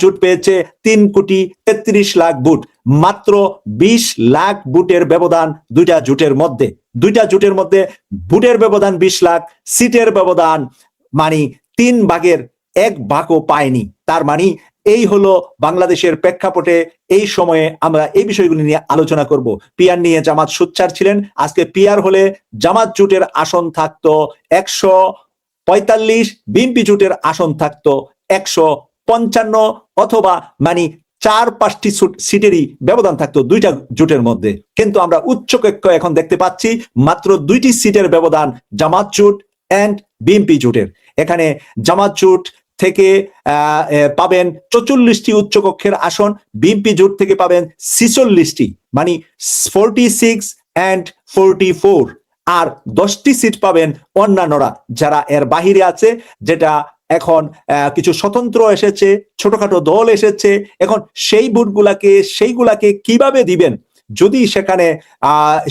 জোট পেয়েছে 3,33,00,000 ভোট। মাত্র 20 লাখ ভোটের ব্যবধান দুইটা জোটের মধ্যে। ভোটের ব্যবধান 20 লাখ, সিটের ব্যবধান মানে 1/3 পায়নি। তার মানে এই হলো বাংলাদেশের প্রেক্ষাপটে এই সময়ে আমরা এই বিষয়গুলি নিয়ে আলোচনা করব। পিয়ার নিয়ে জামাত সোচ্চার ছিলেন। আজকে পিয়ার হলে জামাত জোটের আসন থাকতো 145, বিএনপি জোটের আসন থাকতো 155, অথবা মানে 4-5টি সিটেরই ব্যবধান থাকতো দুইটা জোটের মধ্যে। কিন্তু আমরা উচ্চকক্ষ এখন দেখতে পাচ্ছি মাত্র 2টি সিটের ব্যবধান জামাত জোট এন্ড বিএনপি জোটের। এখানে জামাত জোট থেকে পাবেন 44টি উচ্চকক্ষের আসন, বিএনপি জোট থেকে পাবেন 46টি, মানে 46 and 44। আর 10টি সিট পাবেন অন্যান্যরা যারা এর বাহিরে আছে, যেটা এখন কিছু স্বতন্ত্র এসেছে, ছোটখাটো দল এসেছে। এখন সেইগুলাকে কিভাবে দিবেন যদি সেখানে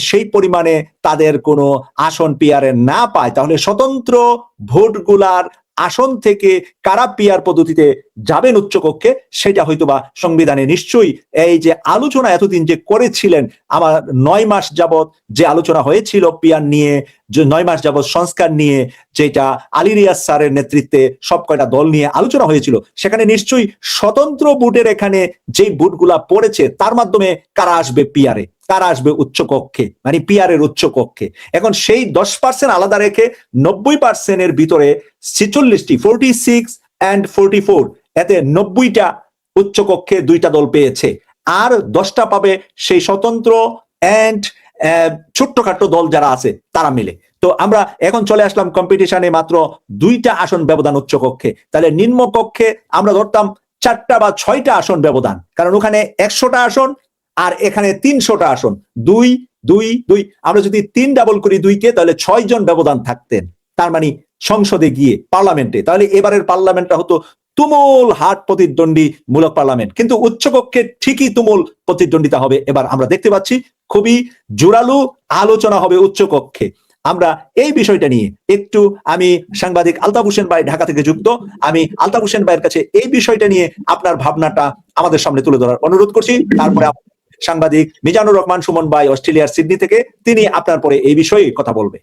সেই পরিমাণে তাদের কোনো আসন পিয়ারে না পায়, তাহলে স্বতন্ত্র ভোটগুলার আসন থেকে কারা পিয়ার পদ্ধতিতে যাবেন উচ্চকক্ষে, সেটা হয়তোবা সংবিধানে নিশ্চয়ই এই যে আলোচনা এতদিন যে করেছিলেন, আমার 9 মাস যাবত যে আলোচনা হয়েছিল পিয়ার নিয়ে, যে 9 মাস যাবত সংস্কার নিয়ে, যেটা আলী রিয়াজ স্যারের নেতৃত্বে সব কয়টা দল নিয়ে আলোচনা হয়েছিল, সেখানে নিশ্চয়ই স্বতন্ত্র ভোটের এখানে যে ভোটগুলা পড়েছে তার মাধ্যমে কারা আসবে পিয়ারে, কারা আসবে উচ্চকক্ষে, মানে পিয়ারের উচ্চকক্ষে। এখন সেই 10% আলাদা রেখে 90% ভিতরে 46টি 46 and 44, এতে 90টা উচ্চকক্ষে দুইটা দল পেয়েছে। আর 10টা পাবে সেই স্বতন্ত্র এন্ড ছোট্টখাট্ট দল যারা আছে তারা মিলে। তো আমরা এখন চলে আসলাম কম্পিটিশনে মাত্র 2টা আসন ব্যবধান উচ্চকক্ষে। তাহলে নিম্নকক্ষে আমরা ধরতাম 4টা বা 6টা আসন ব্যবধান, কারণ ওখানে 100টা আসন আর এখানে 300টা আসন। 2 2 2, আমরা যদি 3 ডাবল করি 2কে, তাহলে 6 জন ব্যবধান থাকতেন। তার মানে সংসদে গিয়ে পার্লামেন্টে, তাহলে এবারের পার্লামেন্টটা হতো তুমুল হাট প্রতিদ্বন্দ্বী মূলক পার্লামেন্ট। কিন্তু উচ্চকক্ষে ঠিকই তুমুল প্রতিদ্বন্দ্বিতা হবে। এবার আমরা দেখতে পাচ্ছি খুবই জোরালো আলোচনা হবে উচ্চকক্ষে। আমরা এই বিষয়টা নিয়ে একটু, আমি সাংবাদিক আলতাফ হোসেন ভাই ঢাকা থেকে যুক্ত, আমি আলতাফ হোসেন ভাইয়ের কাছে এই বিষয়টা নিয়ে আপনার ভাবনাটা আমাদের সামনে তুলে ধরার অনুরোধ করছি। তারপরে সাংবাদিক মিজানুর রহমান সুমন ভাই অস্ট্রেলিয়ার সিডনি থেকে, তিনি আপনার পরে এই বিষয়ে কথা বলবে।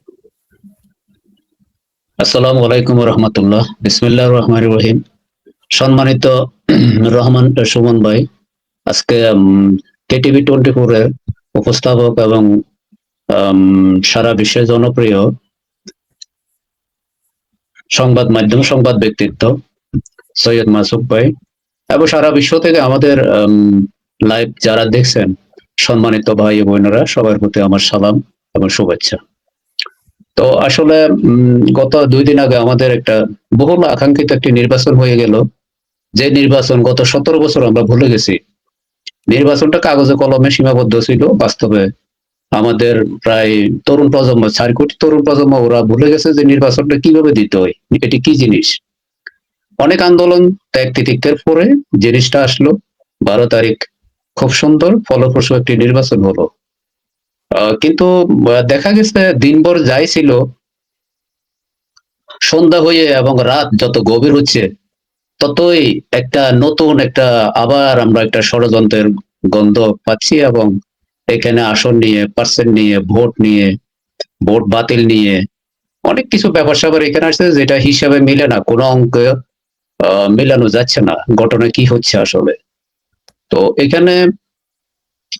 আসসালামু আলাইকুম রহমতুল্লাহ। বিসমিল্লাহির রহমানির রহিম। সম্মানিত রহমান সুমন ভাই, আজকে কেটিভি 24 এর উপস্থাপক এবং সারা বিশ্বে জনপ্রিয় সংবাদ মাধ্যম, সংবাদ ব্যক্তিত্ব সৈয়দ মাসুদ ভাই, এবং সারা বিশ্ব থেকে আমাদের লাইভ যারা দেখছেন সম্মানিত ভাই বোনেরা, সবার প্রতি আমার সালাম এবং শুভেচ্ছা। তো আসলে গত 2 দিন আগে আমাদের একটা বহুল আকাঙ্ক্ষিত একটি নির্বাচন হয়ে গেল, যে নির্বাচন গত 17 বছর আমরা ভুলে গেছি। নির্বাচনটা কাগজে কলমে সীমাবদ্ধ ছিল, বাস্তবে আমাদের প্রায় তরুণ প্রজন্ম, 4 কোটি তরুণ প্রজন্ম, ওরা ভুলে গেছে যে নির্বাচনটা কিভাবে দিতে হয়, এটি কি জিনিস। অনেক আন্দোলন ত্যাগ তিতিক্ষের পরে জিনিসটা আসলো। 12 তারিখ খুব সুন্দর ফলপ্রসূ একটি নির্বাচন হলো। কিন্তু দেখা গেছে দিনভর যাই ছিল, সন্ধ্যা হয়ে এবং রাত যত গভীর হচ্ছে ততই একটা নতুন একটা আবার আমরা একটা ষড়যন্ত্রের গন্ধ পাচ্ছি, এবং এখানে আসন নিয়ে, পার্সেন্ট নিয়ে, ভোট নিয়ে, ভোট বাতিল নিয়ে অনেক কিছু ব্যাপার স্যাপার এখানে আসছে, যেটা হিসাবে মিলে না, কোনো অঙ্ক মেলানো যাচ্ছে না ঘটনা কি হচ্ছে আসলে। তো এখানে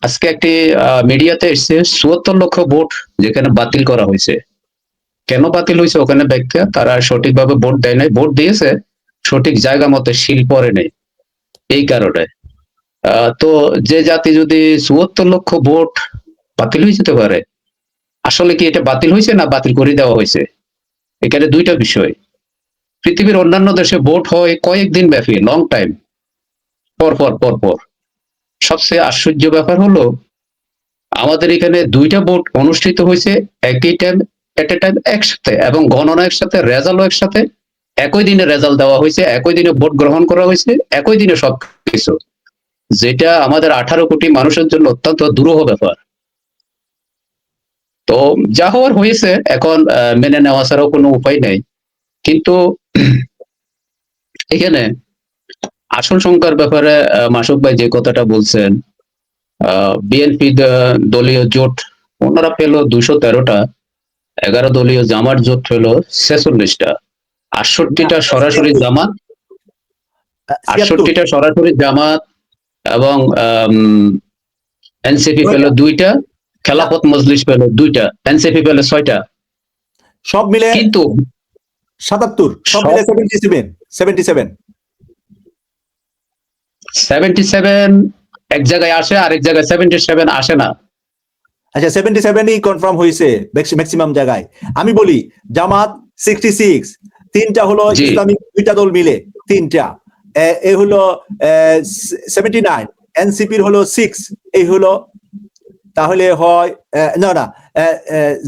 আজকে একটি মিডিয়াতে এসছে ৭৪ লক্ষ ভোট যেখানে বাতিল করা হয়েছে। কেন বাতিল হয়েছে ওখানে ব্যাখ্যা, তারা সঠিকভাবে ভোট দেয় নাই, ভোট দিয়েছে সঠিক জায়গা মতো সিল পরে নেই, এই কারণে। তো যে জাতি যদি ৭৪ লক্ষ ভোট বাতিল হয়ে যেতে পারে, আসলে কি এটা বাতিল হয়েছে না বাতিল করে দেওয়া হয়েছে? এখানে 2টা বিষয়। পৃথিবীর অন্যান্য দেশে ভোট হয় কয়েকদিন ব্যাপী, লং টাইম, পর পর পর পর। সবচেয়ে আশ্চর্য ব্যাপার হলো আমাদের এখানে 2টা ভোট অনুষ্ঠিত হয়েছে একই টাইম, এট এ টাইম, একসাথে, এবং গণনা একসাথে, রেজাল্টও একসাথে। একই দিনে রেজাল্ট দেওয়া হয়েছে, একই দিনে ভোট গ্রহণ করা হয়েছে, একই দিনে সবকিছু, যেটা আমাদের 18 কোটি মানুষের জন্য অত্যন্ত দুরূহ ব্যাপার। তো যা হওয়ার হয়েছে, এখন মেনে নেওয়া ছাড়াও কোনো উপায় নেই। কিন্তু এখানে আসন সংখ্যার ব্যাপারে মাসুক ভাই যে কথাটা বলছেন, বিএনপি দলীয় জোট ওনারা পেল 213টা, 11 দলীয় জামাত জোট পেল 46টা, 68টা সরাসরি জামাত, 76 68টা সরাসরি জামাত, এবং এনসিপি পেল 2টা, খেলাফত মজলিস পেল 2টা, এনসিপি পেল 6টা। সব মিলে কিন্তু 77, সব মিলে 77 77 এক জায়গায় আসে, আরেক জায়গায় 77 আসে না। আচ্ছা 77ই কনফার্ম হয়েছে ম্যাক্সিমাম জায়গায়। আমি বলি জামাত 66, তিনটা হলো জি। ইসলামিক দুইটা দল মিলে তিনটা, এ হলো 79, এনসিপির হলো 6, এই হলো তাহলে হয় না না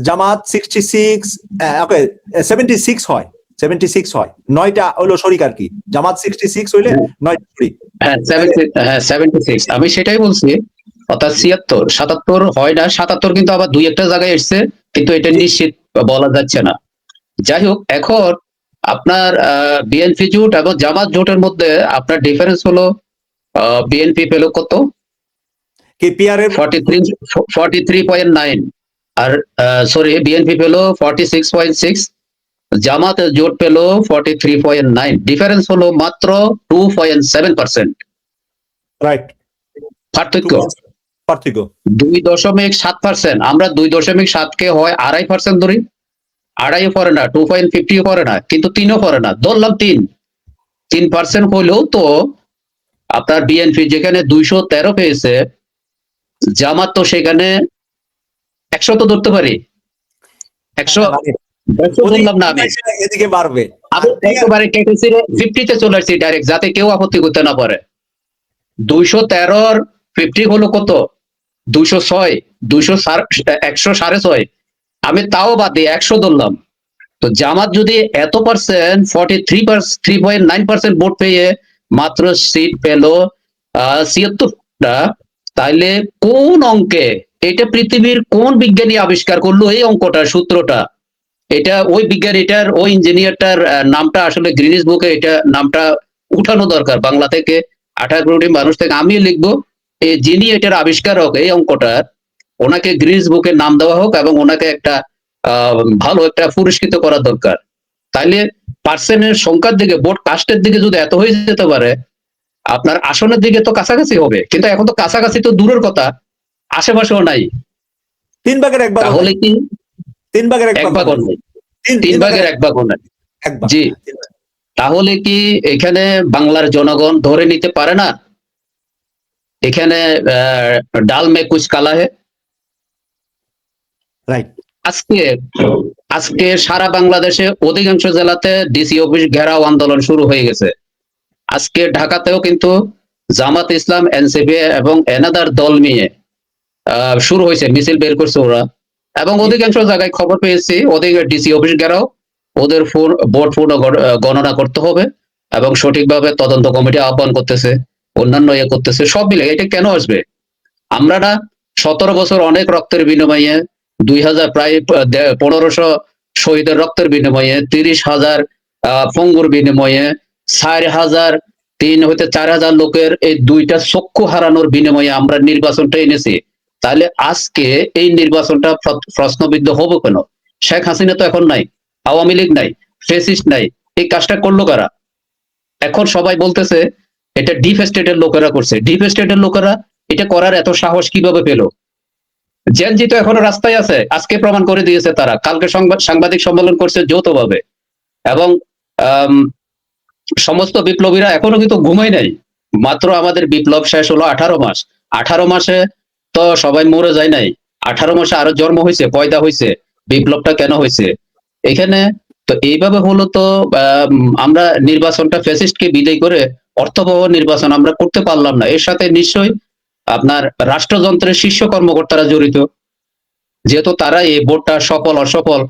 জামাত 66, ওকে 76 হয়, 76 হয়, 9টা হলো শরিক আর কি, জামাত 66 হইলে 9টা শরিক। হ্যাঁ 76, আমি সেটাই বলছি, অর্থাৎ 76, 77 হয় না, 77 কিন্তু আবার দুই একটা জায়গায় এসছে, কিন্তু এটা নিশ্চিত বলা যাচ্ছে না। যাই হোক, এখন আপনার বিএনপি জোট এবং জামাত জোটের মধ্যে আপনার ডিফারেন্স হলো, বিএনপি পেল কত, কেপিআর এর 43.9, আর সরি বিএনপি পেল 46.6, জামাত জোট পেল 43.9, ডিফারেন্স হলো মাত্র 2.7%। রাইট পার্থক্য পার্থক্য 2.7%। আমরা 2.7 কে হয় 2.5% ধরি, 2.5 পড়ে না, 2.50 পড়ে না, কিন্তু 3ও পড়ে না, ধরলাম 3% হলেও তো আপনার বিএনপি যেখানে 213 পেয়েছে, জামাত তো সেখানে 100 তো ধরতে পারি, 100 বললাম না আমি, এদিকে বাড়বে। আমি একেবারে কেটেছি 50-তে চলে আসছি ডাইরেক্ট, যাতে কেউ আপত্তি করতে না পারে। 213 50 হলো কত, 206, 106.5, আমি তাও বাদ দিয়ে 100 ধরলাম। তো জামাত যদি এত পার্সেন্ট 3.9% ভোট পেয়ে মাত্র সিট পেল 76টা, তাইলে কোন অঙ্কে, এটা পৃথিবীর কোন বিজ্ঞানী আবিষ্কার করলো এই অঙ্কটার সূত্রটা? এটা ওই বিজ্ঞানী, এটার ওই ইঞ্জিনিয়ারটার নামটা আসলে গ্রিনিস বুকে এটা নামটা উঠানো দরকার, বাংলা থেকে 18 কোটি মানুষ থেকে আমি লিখবো, যিনি এটার আবিষ্কারক এই অঙ্কটার, ওনাকে গ্রিনিস বুকে নাম দেওয়া হোক এবং ওনাকে একটা ভালো একটা পুরস্কৃত করা দরকার। তাইলে পার্সেন্টের সংখ্যার দিকে, ভোট কাস্টের দিকে যদি এত হয়ে যেতে পারে, আপনার আসনের দিকে তো কাছাকাছি হবে, কিন্তু এখন তো কাছাকাছি তো দূরের কথা, আশেপাশেও নাই। 3 ভাগের 1 ভাগ, তাহলে কি 3 ভাগের 1 এক ভাগ ভাগও নাই, 3 ভাগের 1 ভাগও নাই। এক ভাগ। জি, তাহলে কি এখানে বাংলার জনগণ ধরে নিতে পারে না এখানে ডাল মে কুছ কালা হে? রাইট। আজকে আজকে সারা বাংলাদেশে অধিকাংশ জেলাতে ডিসি অফিস ঘেরাও আন্দোলন শুরু হয়ে গেছে। আজকে ঢাকাতেও কিন্তু জামাত ইসলাম, এনসিপি এবং এনাদার দল নিয়ে শুরু হয়েছে, মিছিল বের করছে ওরা, এবং অধিকাংশ জায়গায় খবর পেয়েছি ওদের ডিসি অফিস ঘেরাও, ওদের ভোট গণনা করতে হবে এবং সঠিকভাবে তদন্ত কমিটি আহ্বান করতেছে, অন্যান্য ইয়ে করতেছে, সব মিলে। এটা কেন আসবে? আমরা না 17 বছর অনেক রক্তের বিনিময়ে, 2000 প্রায় 1500 শহীদের রক্তের বিনিময়ে, 30,000 পঙ্গুর বিনিময়ে, 4,000 3 হইতে 4,000 লোকের এই দুইটা চক্ষু হারানোর বিনিময়ে আমরা নির্বাচনটা এনেছি। তাহলে আজকে এই নির্বাচনটা প্রশ্নবিদ্ধ হবে কেন? শেখ হাসিনা তো এখন নাই, আওয়ামী লীগ নাই, ফেসিস্ট নাই, এই কাজটা করলো কারা? এখন সবাই বলতেছে এটা ডিপ স্টেটের লোকেরা করছে। ডিপ স্টেটের লোকেরা এটা করার এত সাহস কিভাবে পেল? জেনজি তো এখনো রাস্তায় আছে, আজকে প্রমাণ করে দিয়েছে তারা, কালকে সাংবাদিক সম্মেলন করছে যৌথভাবে, এবং সমস্ত বিপ্লবীরা এখনো কিন্তু ঘুমাই নাই। মাত্র আমাদের বিপ্লব শেষ হলো 18 মাস, 18 মাসে তো সবাই মরে যায় নাই, 18 মাসে আরো জন্ম হয়েছে, পয়দা হয়েছে। বিপ্লবটা কেন হয়েছে এখানে? তো এইভাবে হলো তো আমরা নির্বাচনটা ফ্যাসিস্টকে বিদায় করে অর্থবহ নির্বাচন আমরা করতে পারলাম না। এর সাথে নিশ্চয়ই আপনার রাষ্ট্রযন্ত্রের শীর্ষ কর্মকর্তারা জড়িত, যেহেতু তারা এই ভোটটা সফল অসফল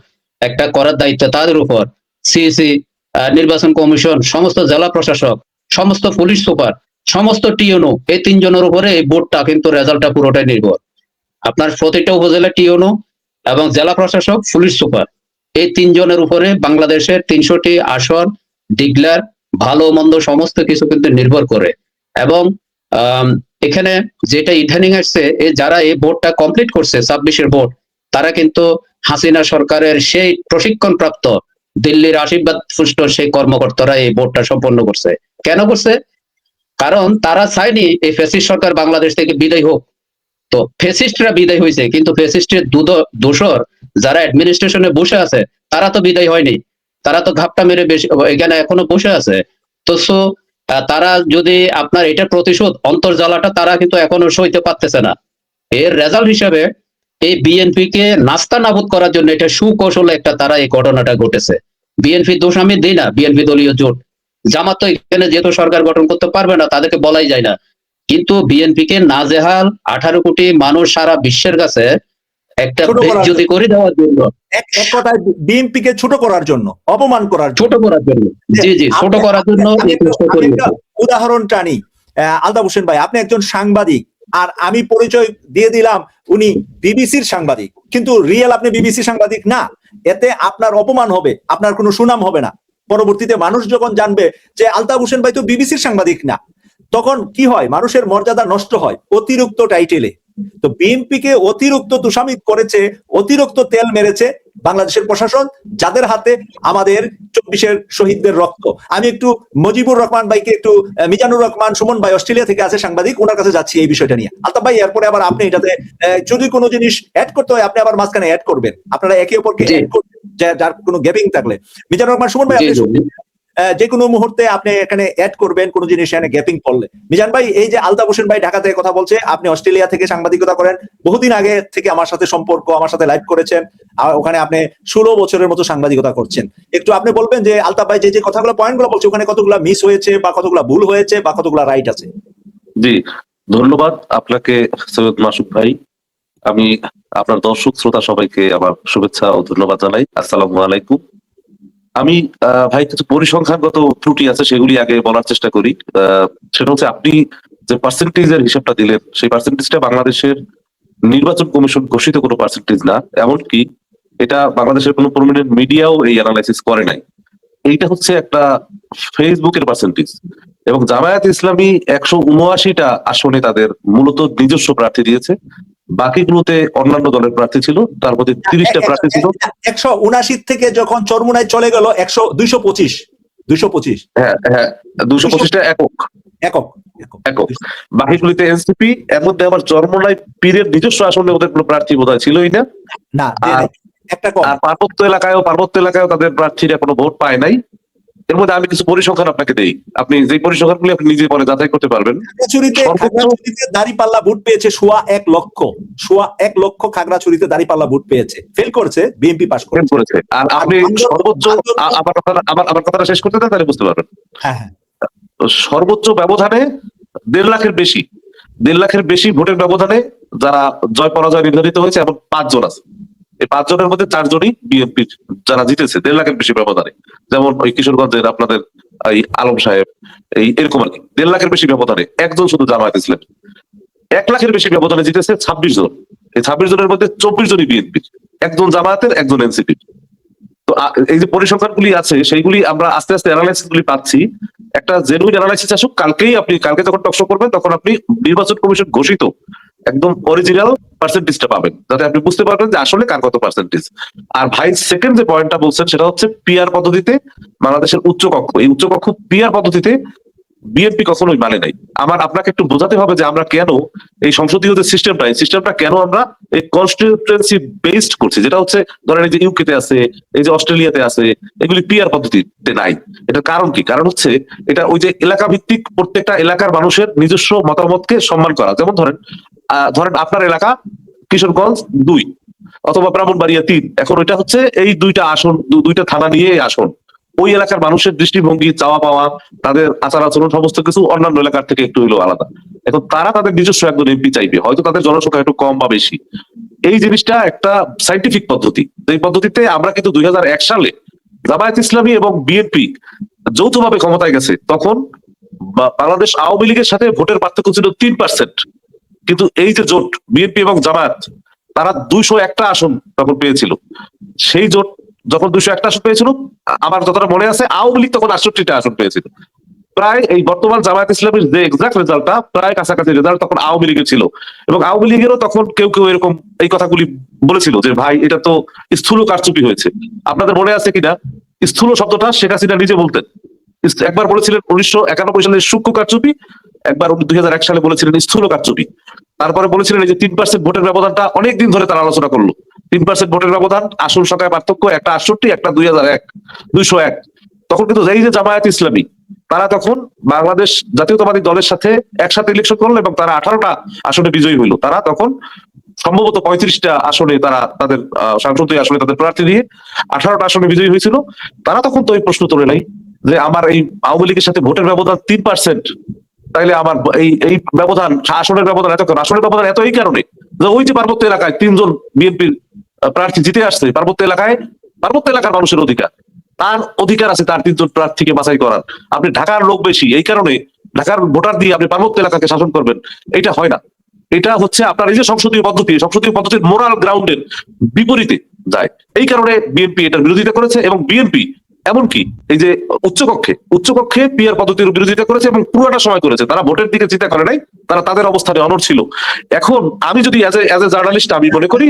একটা করার দায়িত্ব তাদের উপর। সিইসি, নির্বাচন কমিশন, সমস্ত জেলা প্রশাসক, সমস্ত পুলিশ সুপার, সমস্ত টিওনো, এই 3 জনের উপরে এই ভোটটা কিন্তু রেজাল্টটা পুরোটাই নির্ভর। আপনার প্রতিটা উপজেলা টিওনো এবং জেলা প্রশাসক, পুলিশ সুপার, এই 3 জনের উপরে বাংলাদেশের 300টি আসন ডিক্লেয়ার ভালো মন্দ সমস্ত কিছু কিন্তু নির্ভর করে। এবং আম, এখানে যেটা ইদানিং আসছে, যারা এই বোর্ডটা কমপ্লিট করছে 26-এর বোর্ড, তারা কিন্তু হাসিনা সরকারের সেই প্রশিক্ষণ প্রাপ্ত দিল্লির আশীর্বাদ পুষ্ট সেই কর্মকর্তারা এই বোর্ডটা সম্পন্ন করছে। কেন করছে? কারণ তারা চায়নি এই ফ্যাসিস্ট সরকার বাংলাদেশ থেকে বিদায় হোক। তো ফ্যাসিস্টরা বিদায় হয়েছে, কিন্তু ফ্যাসিস্টের দোসর যারা অ্যাডমিনিস্ট্রেশনে বসে আছে, তারা তো বিদায় হয়নি। তারা তো ঘাপটা মেরে এখানে এখনো বসে আছে। তো তারা যদি আপনার এটা প্রতিশোধ অন্তর্জালাটা তারা কিন্তু এখনো সইতে পারতেছে না। এর রেজাল্ট হিসেবে এই বিএনপি কে নাস্তা নাবুদ করার জন্য এটা সুকৌশলে একটা তারা এই ঘটনাটা ঘটেছে। বিএনপি দোষ আমি দিই না, বিএনপি দলীয় জোট। জামাত তো এখানে যেহেতু সরকার গঠন করতে পারবে না, তাদেরকে বলাই যায় না। কিন্তু বিএনপি কে নাজেহাল 18 কোটি মানুষ সারা বিশ্বের কাছে একটা ছোট করার বেজ্জতি জন্য, করে দেওয়ার জন্য, এক কথায় বিএনপি কে ছোট করার জন্য, অপমান করার জন্য, ছোট করার জন্য, জি জি, ছোট আপনি- করার জন্য আমি এই একটা চেষ্টা আমি করিয়েছে। একটা উদাহরণ টানি। আলতাফ হোসেন ভাই, আপনি একজন সাংবাদিক, আর আমি পরিচয় দিয়ে দিলাম উনি বিবিসির সাংবাদিক, কিন্তু রিয়েল আপনি বিবিসি সাংবাদিক না। এতে আপনার অপমান হবে, আপনার কোনো সুনাম হবে না। পরবর্তীতে মানুষ যখন জানবে যে আলতাফ হোসেন ভাই তো বিবিসির সাংবাদিক না, তখন কি হয়? মানুষের মর্যাদা নষ্ট হয় অতিরিক্ত টাইটেলে। তো বিএনপি কে অতিরিক্ত তুষামিত করেছে, অতিরিক্ত তেল মেরেছে বাংলাদেশের প্রশাসন, যাদের হাতে আমাদের 24-এর শহীদদের রক্ত। আমি একটু মুজিবুর রহমান ভাইকে, একটু মিজানুর রহমান সুমন ভাই অস্ট্রেলিয়া থেকে আছে সাংবাদিক, ওনার কাছে যাচ্ছি এই বিষয়টা নিয়ে। আলতাফ ভাই, এরপরে আবার আপনি এটাতে যদি কোনো জিনিস অ্যাড করতে হয়, আপনি আবার মাঝখানে অ্যাড করবেন, আপনারা একে অপরকে জি অ্যাড করবেন যার কোনো গ্যাপিং থাকলে। মিজানুর রহমান সুমন ভাই, জি আপনি জি যে কোনো মুহূর্তে আপনি এখানে অ্যাড করবেন কোনো জিনিস এখানে গ্যাপিং পড়লে। মিজান ভাই, এই যে আলতাফ হোসেন ভাই ঢাকা থেকে কথা বলছে, আপনি অস্ট্রেলিয়া থেকে সাংবাদিকতা করেন, বহুদিন আগে থেকে আমার সাথে সম্পর্ক, আমার সাথে লাইভ করেছেন, আর ওখানে আপনি 16 বছরের মতো সাংবাদিকতা করছেন। একটু আপনি বলবেন যে আলতাফ ভাই যে যে কথাগুলো পয়েন্টগুলো বলছে, ওখানে কতগুলো মিস হয়েছে বা কতগুলো ভুল হয়েছে বা কতগুলো রাইট আছে? জি, ধন্যবাদ আপনাকে সৈয়দ মাসুদ ভাই। আমি আপনার দর্শক শ্রোতা সবাইকে আমার শুভেচ্ছা ও ধন্যবাদ জানাই। আসসালামু আলাইকুম। আমি ভাই কিছু পরিসংখ্যানগত ত্রুটি আছে সেগুলি আগে বলার চেষ্টা করি। সেটা হচ্ছে, আপনি যে পার্সেন্টেজের হিসাবটা দিলেন, সেই পার্সেন্টেজটা বাংলাদেশের নির্বাচন কমিশন ঘোষিত কোনো পার্সেন্টেজ না। এমনকি এটা বাংলাদেশের কোনো প্রমিনেন্ট মিডিয়াও এই অ্যানালাইসিস করে নাই। এইটা হচ্ছে একটা ফেসবুকের পার্সেন্টেজ। এবং জামায়াত ইসলামী 179টা আসনে তাদের মূলত নিজস্ব প্রার্থী দিয়েছে, বাকিগুলোতে অন্যান্য দলের প্রার্থী ছিল, তার মধ্যে 30টা প্রার্থী ছিল। 179 থেকে যখন চরমুনায় চলে গেল 225 হ্যাঁ হ্যাঁ, 225টা একক একক একক একক বাকিগুলিতে এনসিপি। এর মধ্যে আবার চরমোনাই পীরের নিজস্ব আসনে ওদের কোনো প্রার্থী বোধহয় ছিলই না। না, আর একটা কম। আর পার্বত্য এলাকায়ও তাদের প্রার্থীরা কোনো ভোট পায় নাই। এর মধ্যে আমি কিছু পরিসংখ্যান আপনাকে দেই, আপনি যে পরিসংখ্যানগুলি আপনি নিজে পরে যাচাই করতে পারবেন। খাগড়াছড়িতে দাঁড়িপাল্লা ভোট পেয়েছে 1.1 লক্ষ খাগড়াছড়িতে দাঁড়িপাল্লা ভোট পেয়েছে, ফেল করছে, বিএনপি পাস করেছে। আর আপনি সর্বোচ্চ, আমার কথাটা শেষ করতে দেন, তাহলে বুঝতে পারবেন। হ্যাঁ হ্যাঁ, সর্বোচ্চ ব্যবধানে 1.5 লাখের বেশি ভোটের ব্যবধানে যারা জয় পরাজয় নির্ধারিত হয়েছে, এবং 5 জন আছে। এই 5 জনের মধ্যে 4 জনই বিএনপির যারা জিতেছে 1.5 লাখের বেশি ব্যবধানে। যেমন ওই কিশোরগঞ্জের আপনাদের এই আলম সাহেব, এরকম আর কি 1.5 লাখের বেশি ব্যবধানে একজন শুধু জামায়াত ইসলামী। 1 লাখের বেশি ব্যবধানে জিতেছে 26 জন। এই 26 জনের মধ্যে 24 জনই বিএনপির, একজন জামায়াতের, একজন এনসিপির। তো এই যে পরিসংখ্যানগুলি আছে, সেইগুলি আমরা আস্তে আস্তে অ্যানালাইসিস গুলি পাচ্ছি। একটা জেনুইন অ্যানালাইসিস আসুক, কালকে যখন টকশো করবেন, তখন আপনি নির্বাচন কমিশন ঘোষিত একদম অরিজিনাল পার্সেন্টেজটা পাবেন, যাতে আপনি বুঝতে পারবেন যে আসলে কার কত পার্সেন্টেজ। আর ভাই, সেকেন্ড যে পয়েন্টটা বলছেন, সেটা হচ্ছে পিআর পদ্ধতিতে বাংলাদেশের উচ্চকক্ষ, এই উচ্চকক্ষ পিআর পদ্ধতিতে বিএনপি কখনোই মানে নাই। আপনাকে একটু বোঝাতে হবে যে আমরা কেন এই সংসদীয় যে সিস্টেমটা, এই সিস্টেমটা কেন আমরা এই কনস্টিটিউয়েন্সি বেসড করছি, যেটা হচ্ছে ধরেন এই যে ইউকেতে আছে, এই যে অস্ট্রেলিয়াতে আছে, এগুলি পিআর পদ্ধতিতে নাই। এটার কারণ কি? কারণ হচ্ছে এটা ওই যে এলাকা ভিত্তিক প্রত্যেকটা এলাকার মানুষের নিজস্ব মতামতকে সম্মান করা। যেমন ধরেন আপনার এলাকা কিশোরগঞ্জ 2 অথবা ব্রাহ্মণবাড়িয়া 3, এখন ওইটা হচ্ছে এই 2টা আসন, 2টা থানা নিয়ে আসন। ওই এলাকার মানুষের দৃষ্টিভঙ্গি, চাওয়া পাওয়া, তাদের আচার আচরণ সমস্ত কিছু অন্যান্য এলাকার থেকে একটু হলেও আলাদা। এখন তারা তাদের নিজস্ব একজন এমপি চাইবে, হয়তো তাদের জনসংখ্যা একটু কম বা বেশি। এই জিনিসটা একটা সাইন্টিফিক পদ্ধতি। এই পদ্ধতিতে আমরা কিন্তু 2001 সালে জামায়াত ইসলামী এবং বিএনপি যৌথভাবে ক্ষমতায় গেছে, তখন বাংলাদেশ আওয়ামী লীগের সাথে ভোটের পার্থক্য ছিল 3%। কিন্তু এই যে জোট বিএনপি এবং জামায়াত, তারা 201টা আসন তখন পেয়েছিল। সেই জোট যখন 201টা আসন পেয়েছিল, আমার যতটা মনে আছে আওয়ামী লীগ তখন 68টা আসন পেয়েছিল। প্রায় এই বর্তমান জামায়াত ইসলামের যে এক্সাক্ট রেজাল্টটা প্রায় কাছাকাছি রেজাল্ট তখন আওয়ামী লীগের ছিল। এবং আওয়ামী লীগেরও তখন কেউ কেউ এরকম এই কথাগুলি বলেছিল যে ভাই এটা তো স্থূল কারচুপি হয়েছে। আপনাদের মনে আছে কিনা স্থূল শব্দটা শেখ হাসিনা নিজে বলতেন। একবার বলেছিলেন 1991 সালে সূক্ষ্ম কারচুপি, একবার 2001 সালে বলেছিলেন স্থূল কারচুপি। তারপরে বলেছিলেন এই যে 3% ভোটের ব্যবধানটা অনেকদিন ধরে তারা আলোচনা করলো। 3% ভোটের ব্যবধান, আসন সংখ্যায় পার্থক্য, একটা 68 একটা 201। তখন কিন্তু এই যে জামায়াত ইসলামী তারা তখন বাংলাদেশ জাতীয়তাবাদী দলের সাথে একসাথে ইলেকশন করলো এবং তারা 18টা আসনে বিজয়ী হইলো। তারা তখন সম্ভবত 35টা আসনে তারা তাদের সংসদীয় আসনে তাদের প্রার্থী দিয়ে 18টা আসনে বিজয়ী হয়েছিল। তারা তখন তো এই প্রশ্ন তোলে নাই যে আমার এই আওয়ামী লীগের সাথে ভোটের ব্যবধান 3%, তাইলে আমার এই ব্যবধান, আসনের ব্যবধান এত কেন? আসনের ব্যবধান এত এই কারণে যে ওই যে পার্বত্য এলাকায় 3জন বিএনপির প্রার্থী জিতে আসছে, পার্বত্য এলাকার মানুষের অধিকার, তার অধিকার আছে তার 3জন প্রার্থীকে বাছাই করার। আপনি ঢাকার লোক বেশি এই কারণে ঢাকার ভোটার দিয়ে আপনি পার্বত্য এলাকাকে শাসন করবেন, এটা হয় না। এটা হচ্ছে আপনার এই যে সংসদীয় পদ্ধতির মোরাল গ্রাউন্ডের বিপরীতে যায়। এই কারণে বিএনপি এটার বিরোধিতা করেছে এবং বিএনপি এমনকি এই যে উচ্চকক্ষে পিয়ার পদ্ধতির বিরোধিতা করেছে এবং পুরোটা সময় করেছে। তারা ভোটের দিকে চিন্তা করে নাই, তারা তাদের অবস্থানে অনড় ছিল। এখন আমি যদি অ্যাজ এ জার্নালিস্ট আমি মনে করি,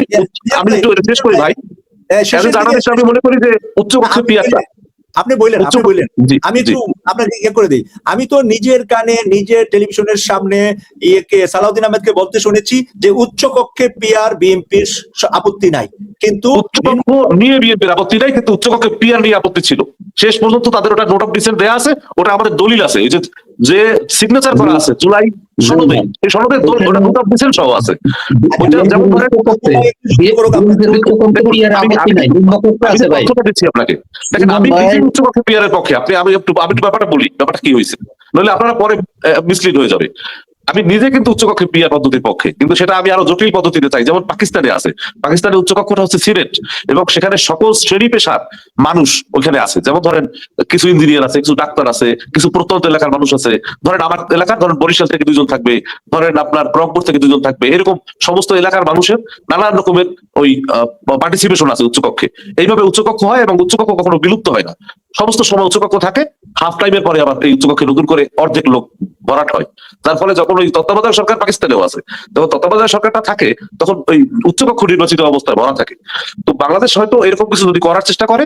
আমি একটু শেষ করি ভাই, অ্যাজ এ জার্নালিস্ট আমি মনে করি যে উচ্চকক্ষে পিয়ারটা আপনি বললেন আমি একটু আপনাকে করে দিই। আমি তো নিজের কানে নিজের টেলিভিশনের সামনে সালাউদ্দিন আহমেদকে বলতে শুনেছি যে উচ্চ কক্ষে পিয়ার বিএনপির আপত্তি নাই, কিন্তু উচ্চকক্ষ নিয়ে বিএনপির আপত্তি নাই, কিন্তু উচ্চকক্ষে পিয়ার নিয়ে আপত্তি ছিল। শেষ পর্যন্ত তাদের ওটা নোট অফ ডিসেন্ট দেয়া আছে, ওটা আমাদের দলিল আছে, এই যে সিগনেচার করা আছে জুলাই সনদে, এই সনদের ওটা নোট অফ ডিসেন্ট সহ আছে। ওইটা যেমন ধরেন তথ্যটা দিচ্ছি আপনাকে, দেখেন আমি উচ্চকক্ষে পিয়ারের পক্ষে, আমি একটু ব্যাপারটা বলি, ব্যাপারটা কি হয়েছে, নইলে আপনারা পরে মিসলিড হয়ে যাবে। আমি নিজে কিন্তু উচ্চকক্ষে পিয়ার পদ্ধতির পক্ষে, কিন্তু সেটা আমি আরো জটিল পদ্ধতিতে চাই। যেমন পাকিস্তানে আছে, পাকিস্তানের উচ্চকক্ষটা হচ্ছে সিনেট এবং সেখানে সকল শ্রেণী পেশার মানুষ ওইখানে আছে। যেমন ধরেন কিছু ইঞ্জিনিয়ার আছে, কিছু ডাক্তার আছে, কিছু প্রত্যন্ত এলাকার মানুষ আছে। ধরেন আমার এলাকার ধরেন বরিশাল থেকে 2জন থাকবে, ধরেন আপনার রংপুর থেকে 2জন থাকবে, এরকম সমস্ত এলাকার মানুষের নানান রকমের ওই পার্টিসিপেশন আছে উচ্চকক্ষে। এইভাবে উচ্চকক্ষ হয় এবং উচ্চকক্ষ কখনো বিলুপ্ত হয় না, সমস্ত সময় উচ্চকক্ষ থাকে। হাফ টাইমের পরে আবার এই উচ্চকক্ষে নতুন করে অর্ধেক লোক ভরাট হয়। তার ফলে যখন ওই তত্ত্বাবধায়ক সরকার পাকিস্তানেও আছে, যখন তত্ত্বাবধায়ক সরকারটা থাকে তখন ওই উচ্চকক্ষ নির্বাচিত অবস্থায় ভরা থাকে। তো বাংলাদেশ হয়তো এরকম কিছু যদি করার চেষ্টা করে,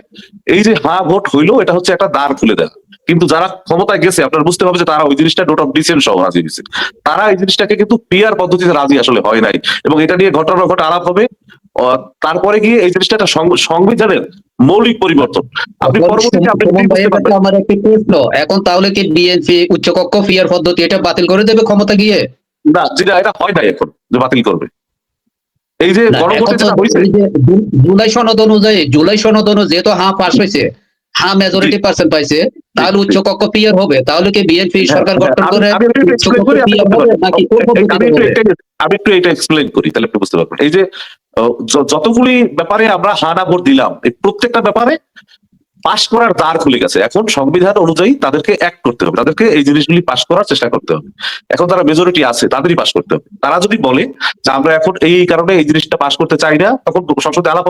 এই যে ভোট হইলো, এটা হচ্ছে একটা দ্বার খুলে দেয়। কিন্তু যারা ক্ষমতায় গেছে আপনারা বুঝতে হবে যে তারা ওই জিনিসটা নোট অফ ডিসেন্ট সহ রাজি হয়েছে। তারা এই জিনিসটাকে কিন্তু পিয়ার পদ্ধতিতে রাজি আসলে হয় নাই, এবং এটা নিয়ে ঘটনা আলাপ হবে। তারপরে গিয়ে এই জিনিসটা একটা সংবিধানের মৌলিক পরিবর্তন। আপনি পরবর্তীতে আমার একটি প্রশ্ন, এখন তাহলে কি বিএনপি উচ্চকক্ষ পিয়ার পদ্ধতি এটা বাতিল করে দেবে ক্ষমতা গিয়ে? না, যেটা এটা হয় না এখন যে বাতিল করবে। এই যে গণভোটে যেটা হয়েছে জুলাই সনদ অনুযায়ী যেহেতু পাস হয়েছে, মেজরিটি পার্সেন্ট পাইছে, তাহলে উচ্চকক্ষ পিয়ার হবে। তাহলে কি বিএনপি সরকার গঠন করে আমি একটু এটা এক্সপ্লেইন করি, তাহলে আপনি বুঝতে পারবেন। এই যে যতগুলি ব্যাপারে আমরা না ভোট দিলাম, এই প্রত্যেকটা ব্যাপারে পাশ করার দ্বার খুলে গেছে। এখন সংবিধান অনুযায়ী তাদেরকে অ্যাক্ট করতে হবে, তাদেরকে এই জিনিসগুলি পাশ করার চেষ্টা করতে হবে। এখন তারা মেজরিটি আছে, তাদেরই পাশ করতে হবে। তারা যদি বলে যে আমরা এখন এই কারণে এই জিনিসটা পাশ করতে চাই না, তখন সংসদে আলাপ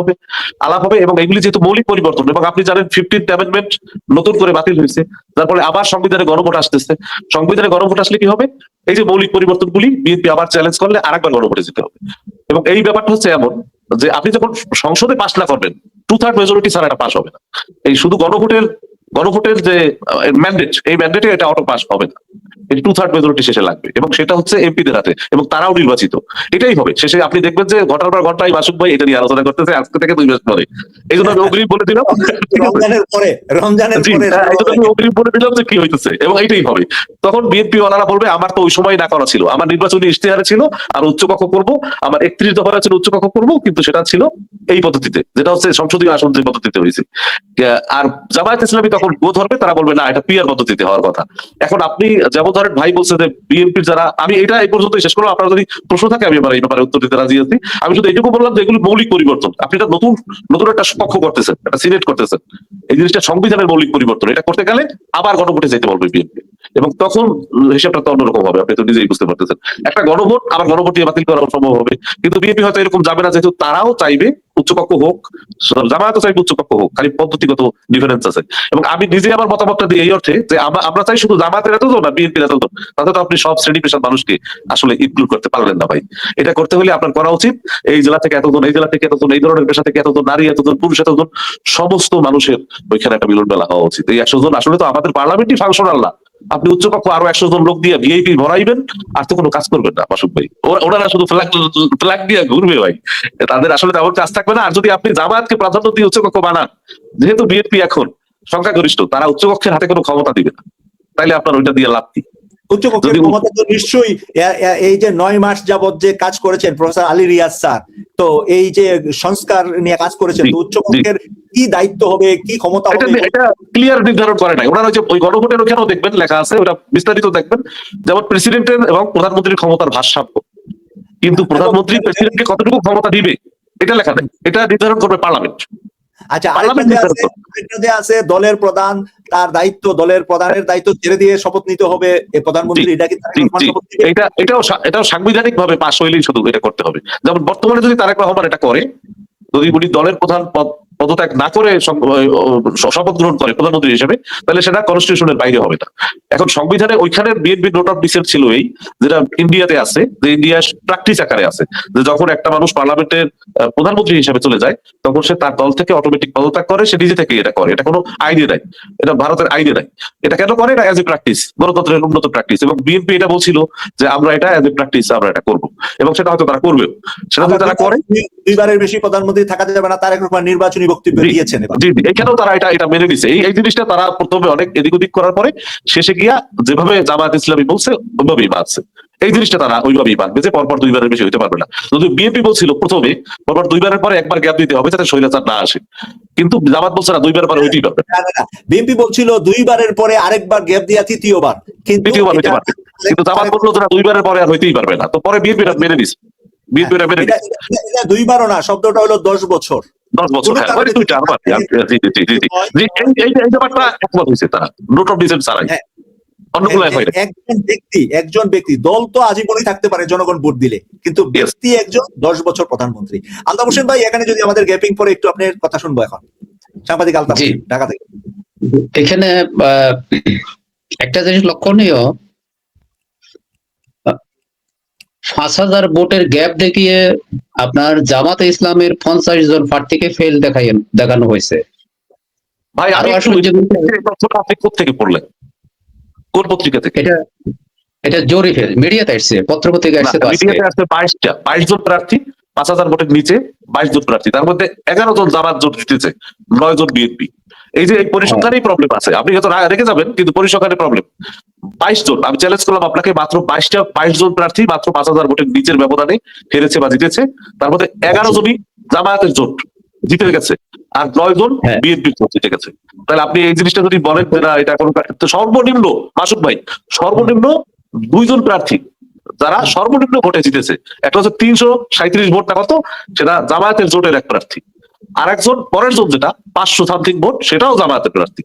হবে এবং এগুলি যেহেতু মৌলিক পরিবর্তন, এবং আপনি জানেন 15th অ্যামেন্ডমেন্ট নতুন করে বাতিল হয়েছে, যার ফলে আবার সংবিধানে গণভোট আসতেছে। সংবিধানে গণভোট আসলে কি হবে, এই যে মৌলিক পরিবর্তনগুলি বিএনপি আবার চ্যালেঞ্জ করলে আরেকবার গণভোটে যেতে হবে। এবং এই ব্যাপারটা হচ্ছে এমন যে আপনি যখন সংসদে পাশ না করবেন, 2/3 মেজরিটি ছাড়া এটা পাস হবে না। এই শুধু গণভোটের যে ম্যান্ডেট, এই ম্যান্ডেটে এটা অটো পাস হবে না। 2/3 মেজরিটি শেষে লাগবে, এবং সেটা হচ্ছে এমপিদের হাতে, এবং তারাও নির্বাচিত। এটাই হবে শেষে। আপনি দেখবেন যে ঘটার পর ঘটাই মাসুক ভাই এটা নিয়ে আলোচনা করতেছে আজকে থেকে 2 মাস পরে। এই জন্য আমি অগ্রিম বলে দিলাম রমজানের পরে আমি অগ্রিম বলে দিলাম যে কি হইতেছে, এবং এইটাই হবে। তখন বিএনপি ওনারা বলবে আমার তো ওই সময় না করা ছিল, আমার নির্বাচনী ইশতেহারে ছিল আর উচ্চকক্ষ করব, আমার 31 দফা ছিল উচ্চকক্ষ করব, কিন্তু সেটা ছিল এই পদ্ধতিতে, যেটা হচ্ছে সংসদীয় আসন যে পদ্ধতিতে হয়েছে। আর জামায়াত ইসলামী তখন গো ধরবে, তারা বলবে না এটা পিয়ার পদ্ধতিতে হওয়ার কথা। এখন আপনি যেমন ধরেন ভাই বলছে যে বিএনপির যারা, আমি এটা এই পর্যন্ত শেষ করবো, আপনার যদি প্রশ্ন থাকে আমি আবার এই ব্যাপারে উত্তর দিতে রাজি আছি। আমি শুধু এইটুকু বললাম যে এগুলো মৌলিক পরিবর্তন। আপনি এটা নতুন একটা পক্ষ করতেছেন, একটা সিনেট করতেছেন, এই জিনিসটা সংবিধানের মৌলিক পরিবর্তন। এটা করতে গেলে আবার গণভোটে যেতে বলবে বিএনপি। এবং তখন হিসাবটা তো অন্যরকম হবে, আপনি তো নিজেই বুঝতে পারতেছেন। একটা গণভোট আবার গণভোট দিয়ে বাতিল করা সম্ভব হবে, কিন্তু বিএনপি হয়তো এরকম যাবে না, যেহেতু তারাও চাইবে উচ্চকক্ষ হোক, জামায়াতও চাইবে উচ্চকক্ষ হোক, খালি পদ্ধতিগত ডিফারেন্স আছে। এবং আমি নিজে আমার মতামতটা দিই এই অর্থে যে আমরা চাই শুধু জামায়াতের এতজন না বিএনপির এতজন, তাতে তো আপনি সব শ্রেণী পেশার মানুষকে আসলে ইনক্লুড করতে পারলেন না ভাই। এটা করতে হলে আপনার করা উচিত এই জেলা থেকে এতজন, এই জেলা থেকে এতজন, এই ধরনের পেশা থেকে এতজন, নারী এতজন, পুরুষ এতজন, সমস্ত মানুষের ওইখানে একটা মিলন মেলা হওয়া উচিত। এই 100 জন আসলে তো আমাদের পার্লামেন্টই ফাংশনাল না। আপনি উচ্চকক্ষ আরো 100 জন লোক দিয়ে ভিআইপি ভরাইবেন, আর তো কোনো কাজ করবেন না মাসুদ ভাই। ওনারা শুধু ফ্ল্যাগ দিয়ে ঘুরবে ভাই, তাদের আসলে তেমন কাজ থাকবে না। আর যদি আপনি জামায়াতকে প্রাধান্য দিয়ে উচ্চকক্ষ বানান, যেহেতু বিএনপি এখন সংখ্যাগরিষ্ঠ, তারা উচ্চকক্ষের হাতে কোনো ক্ষমতা দিবে না, তাইলে আপনার ওইটা দিয়ে লাভ কি? উচ্চকক্ষের ক্ষমতা তো নিশ্চয়ই এই যে 9 মাস যাবত যে কাজ করেছেন প্রফেসর আলী রিয়াজ স্যার, তো এই যে সংস্কার নিয়ে কাজ করেছেন, তো উচ্চকক্ষের কি দায়িত্ব হবে, কি ক্ষমতা হবে, এটা ক্লিয়ার নির্ধারণ করে নাই ওনারা। ওই গণভোটের ওখানেও দেখবেন লেখা আছে, ওটা বিস্তারিত দেখবেন, যেমন প্রেসিডেন্টের এবং প্রধানমন্ত্রীর ক্ষমতার ভারসাম্য, কিন্তু প্রধানমন্ত্রী প্রেসিডেন্টকে কতটুকু ক্ষমতা দিবে এটা লেখা নেই, এটা নির্ধারণ করবে পার্লামেন্ট। আচ্ছা, আরেকটা যে আছে দলের প্রধান, তার দায়িত্ব, দলের প্রধানের দায়িত্ব ছেড়ে দিয়ে শপথ নিতে হবে এই প্রধানমন্ত্রী, এটা কি এটাও সাংবিধানিক ভাবে পাশ হইলেই শুধু এটা করতে হবে। যেমন বর্তমানে যদি তারেক রহমান এটা করে, যদি উনি দলের প্রধান পদত্যাগ না করে শপথ গ্রহণ করে প্রধানমন্ত্রী হিসেবে, তাহলে সেটা কনস্টিটিউশনের বাইরে হবে না। এখন সংবিধানে ওইখানে বিএনপি নোট অফ ডিসেন্ট ছিল এই, যেটা ইন্ডিয়াতে আছে, যে ইন্ডিয়া প্র্যাকটিস আকারে আছে, যে যখন একটা মানুষ পার্লামেন্টের প্রধানমন্ত্রী হিসেবে চলে যায়, তখন সে তার দল থেকে অটোমেটিক পদত্যাগ করে, সে নিজে থেকে এটা করে, এটা কোনো আইনে নাই, এটা ভারতের আইনে নাই। এটা কেন করে? না, অ্যাজ এ প্র্যাকটিস, গণতন্ত্রের উন্নত প্র্যাকটিস। এবং বিএনপি এটা বলছিল যে আমরা এটা অ্যাজ এ প্র্যাকটিস আমরা এটা করবো, এবং সেটা হয়তো তারা করবেও। সেটা যদি তারা করে, 2 বারের বেশি প্রধানমন্ত্রী থাকা যাবে না, তারেক রহমান নির্বাচনী বক্তব্য দিয়েছেন। এখানেও তারা এটা মেনে নিছে। এই জিনিসটা তারা প্রথমে অনেক এদিক ওদিক করার পরে শেষে গিয়া যেভাবে জামায়াত ইসলামী বলছে ওইভাবেই মানছে। এই জিনিসটা তারা ওইভাবেই মানবে যে পরপর 2 বারের বেশি হইতে পারবে না। যদি বিএনপি বলছিল প্রথমে পরপর 2 বারের পরে একবার গ্যাপ দিতে হবে যাতে স্বৈরাচার না আসে, কিন্তু জামাত বলছে না, 2 বারের পরে হইতেই পারবে না। বিএনপি বলছিল 2 বারের পরে আরেকবার গ্যাপ দিয়া তৃতীয়বার, কিন্তু হইতে পারবে, কিন্তু জামাত বললো যে 2 বারের পরে আর হইতেই পারবে না। তো পরে বিএনপি মেনে নিছে, বিএনপি মেনে নিছে। এটা 2 বারও না, শব্দটা হলো 10 বছর। 10 বছর, এই ব্যাপারটা একমত হয়েছে তারা, নোট অফ ডিসেন্ট ছাড়াই। একজন ব্যক্তি, দল তো আজীবনই থাকতে পারে জনগণ ভোট দিলে, কিন্তু ব্যক্তি একজন 10 বছর প্রধানমন্ত্রী। আলতাফ হোসেন ভাই, এখানে যদি আমাদের গ্যাপিং পরে একটু আপনার কথা শুনবো এখন, সাংবাদিক আলতাফ হোসেন ঢাকা থেকে। এখানে একটা জিনিস লক্ষণীয়, 5,000 ভোটের গ্যাপ দেখিয়ে আপনার জামাতে ইসলামের 50 জন প্রার্থীকে ফেল দেখানো হয়েছে। ভাই আপনি কোথেকে পড়লেন, কোন পত্রিকা থেকে? এটা জরিপের মিডিয়াতে আসছে, পত্রপত্রিকা আসছে। 22 জন প্রার্থী, 5,000 ভোটের নিচে 22 জন প্রার্থী, তার মধ্যে 11 জন জামাত জোট জিতেছে, 9 জন বিএনপি। এই যে এই পরিসংখ্যানেই প্রবলেম আছে, আপনি হয়তো রেখে যাবেন, কিন্তু পরিসংখ্যানে প্রবলেম। 22 জন, আমি চ্যালেঞ্জ করলাম আপনাকে, মাত্র 22 জন প্রার্থী মাত্র 5,000 ভোটের নিচের ব্যবধানে হেরেছে বা জিতেছে, তার মধ্যে 11 জনই জামায়াতের জোট জিতে গেছে, আর 9 জন বিএনপির জোট জিতে গেছে। তাহলে আপনি এই জিনিসটা যদি বলেন যে না এটা কোনো, সর্বনিম্ন মাসুদ ভাই, সর্বনিম্ন 2 জন প্রার্থী যারা সর্বনিম্ন ভোটে জিতেছে, একটা হচ্ছে 337 ভোট না কত, সেটা জামায়াতের জোটের এক প্রার্থী, আর একজন পরের জন যেটা 500 সামথিং ভোট, সেটাও জামায়াতের প্রার্থী।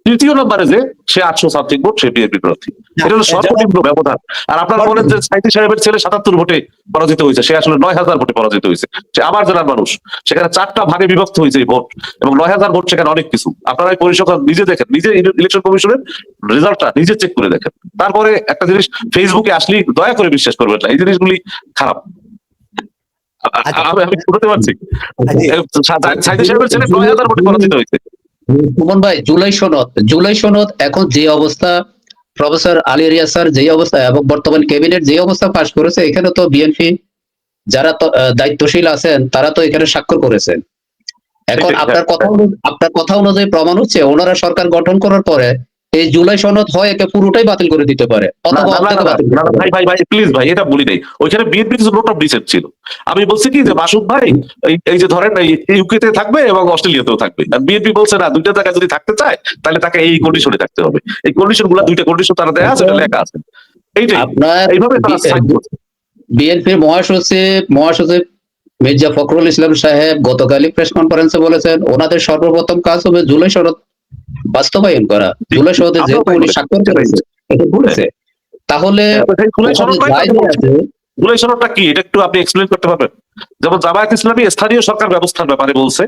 তৃতীয় নম্বরে যে সে 800 সামথিং ভোট, সে বিএনপি প্রার্থী। এটা হলো সর্বনিম্ন ব্যবধান। আর আপনারা বলেন যে সাইদি সাহেবের ছেলে 77 ভোটে পরাজিত হয়েছে, সে আসলে 9,000 ভোটে পরাজিত হয়েছে। সে আমার জেলার মানুষ, সেখানে 4টা ভাগে বিভক্ত হয়েছে এই ভোট, এবং 9,000 ভোট সেখানে অনেক কিছু। আপনারা এই পরিসংখ্যান নিজে দেখেন, নিজে ইলেকশন কমিশনের রেজাল্টটা নিজে চেক করে দেখেন। তারপরে একটা জিনিস ফেসবুকে আসলে দয়া করে বিশ্বাস করবেন না, এই জিনিসগুলি খারাপ। আমি বুঝতে পারছি সাইদি সাহেবের ছেলে 9,000 ভোটে পরাজিত হয়েছে। সুমন ভাই, জুলাই সনদ এখন যে অবস্থা, প্রফেসর আলী রিয়াজ স্যার যে অবস্থা এবং বর্তমান ক্যাবিনেট যে অবস্থা পাশ করেছে, এখানে তো বিএনপি যারা দায়িত্বশীল আছেন তারা তো এখানে স্বাক্ষর করেছেন। এখন আপনার কথা অনুযায়ী প্রমাণ হচ্ছে ওনারা সরকার গঠন করার পরে এই জুলাই সনদ হয় একে পুরোটাই বাতিল করে দিতে পারে, ভাই প্লিজ ভাই, এটা বলি নাই, ওইখানে বিএনপি কিছু নোট অফ ডিসেন্ট ছিল। আমি বলছি কি যে মাসুদ ভাই এই যে ধরেন ইউকে তে থাকবে এবং অস্ট্রেলিয়াতেও থাকবে, আর বিএনপি বলছে না, 2টা জায়গায় যদি থাকতে চায় তাহলে তাকে এই কন্ডিশনে থাকতে হবে। এই কন্ডিশন গুলা 2টা কন্ডিশন তারা দেয়া আছে, লেখা আছে। এইটাই এইভাবে বিএনপির মহাসচিব মির্জা ফখরুল ইসলাম সাহেব গতকালই প্রেস কনফারেন্সে বলেছেন ওনাদের সর্বপ্রথম কাজ হবে জুলাই সনদ বাস্তবায়ন করা। জুলাই সনদে যেহেতু উনি স্বাক্ষর করেছেন, এটা বলেছে। তাহলে জুলাই ওখানে সনদটাই যাই তাদের আছে, জুলাই সনদটা কি এটা একটু আপনি এক্সপ্লেন করতে পারবেন? যেমন জামায়াত ইসলামী স্থানীয় সরকার ব্যবস্থার ব্যাপারে বলছে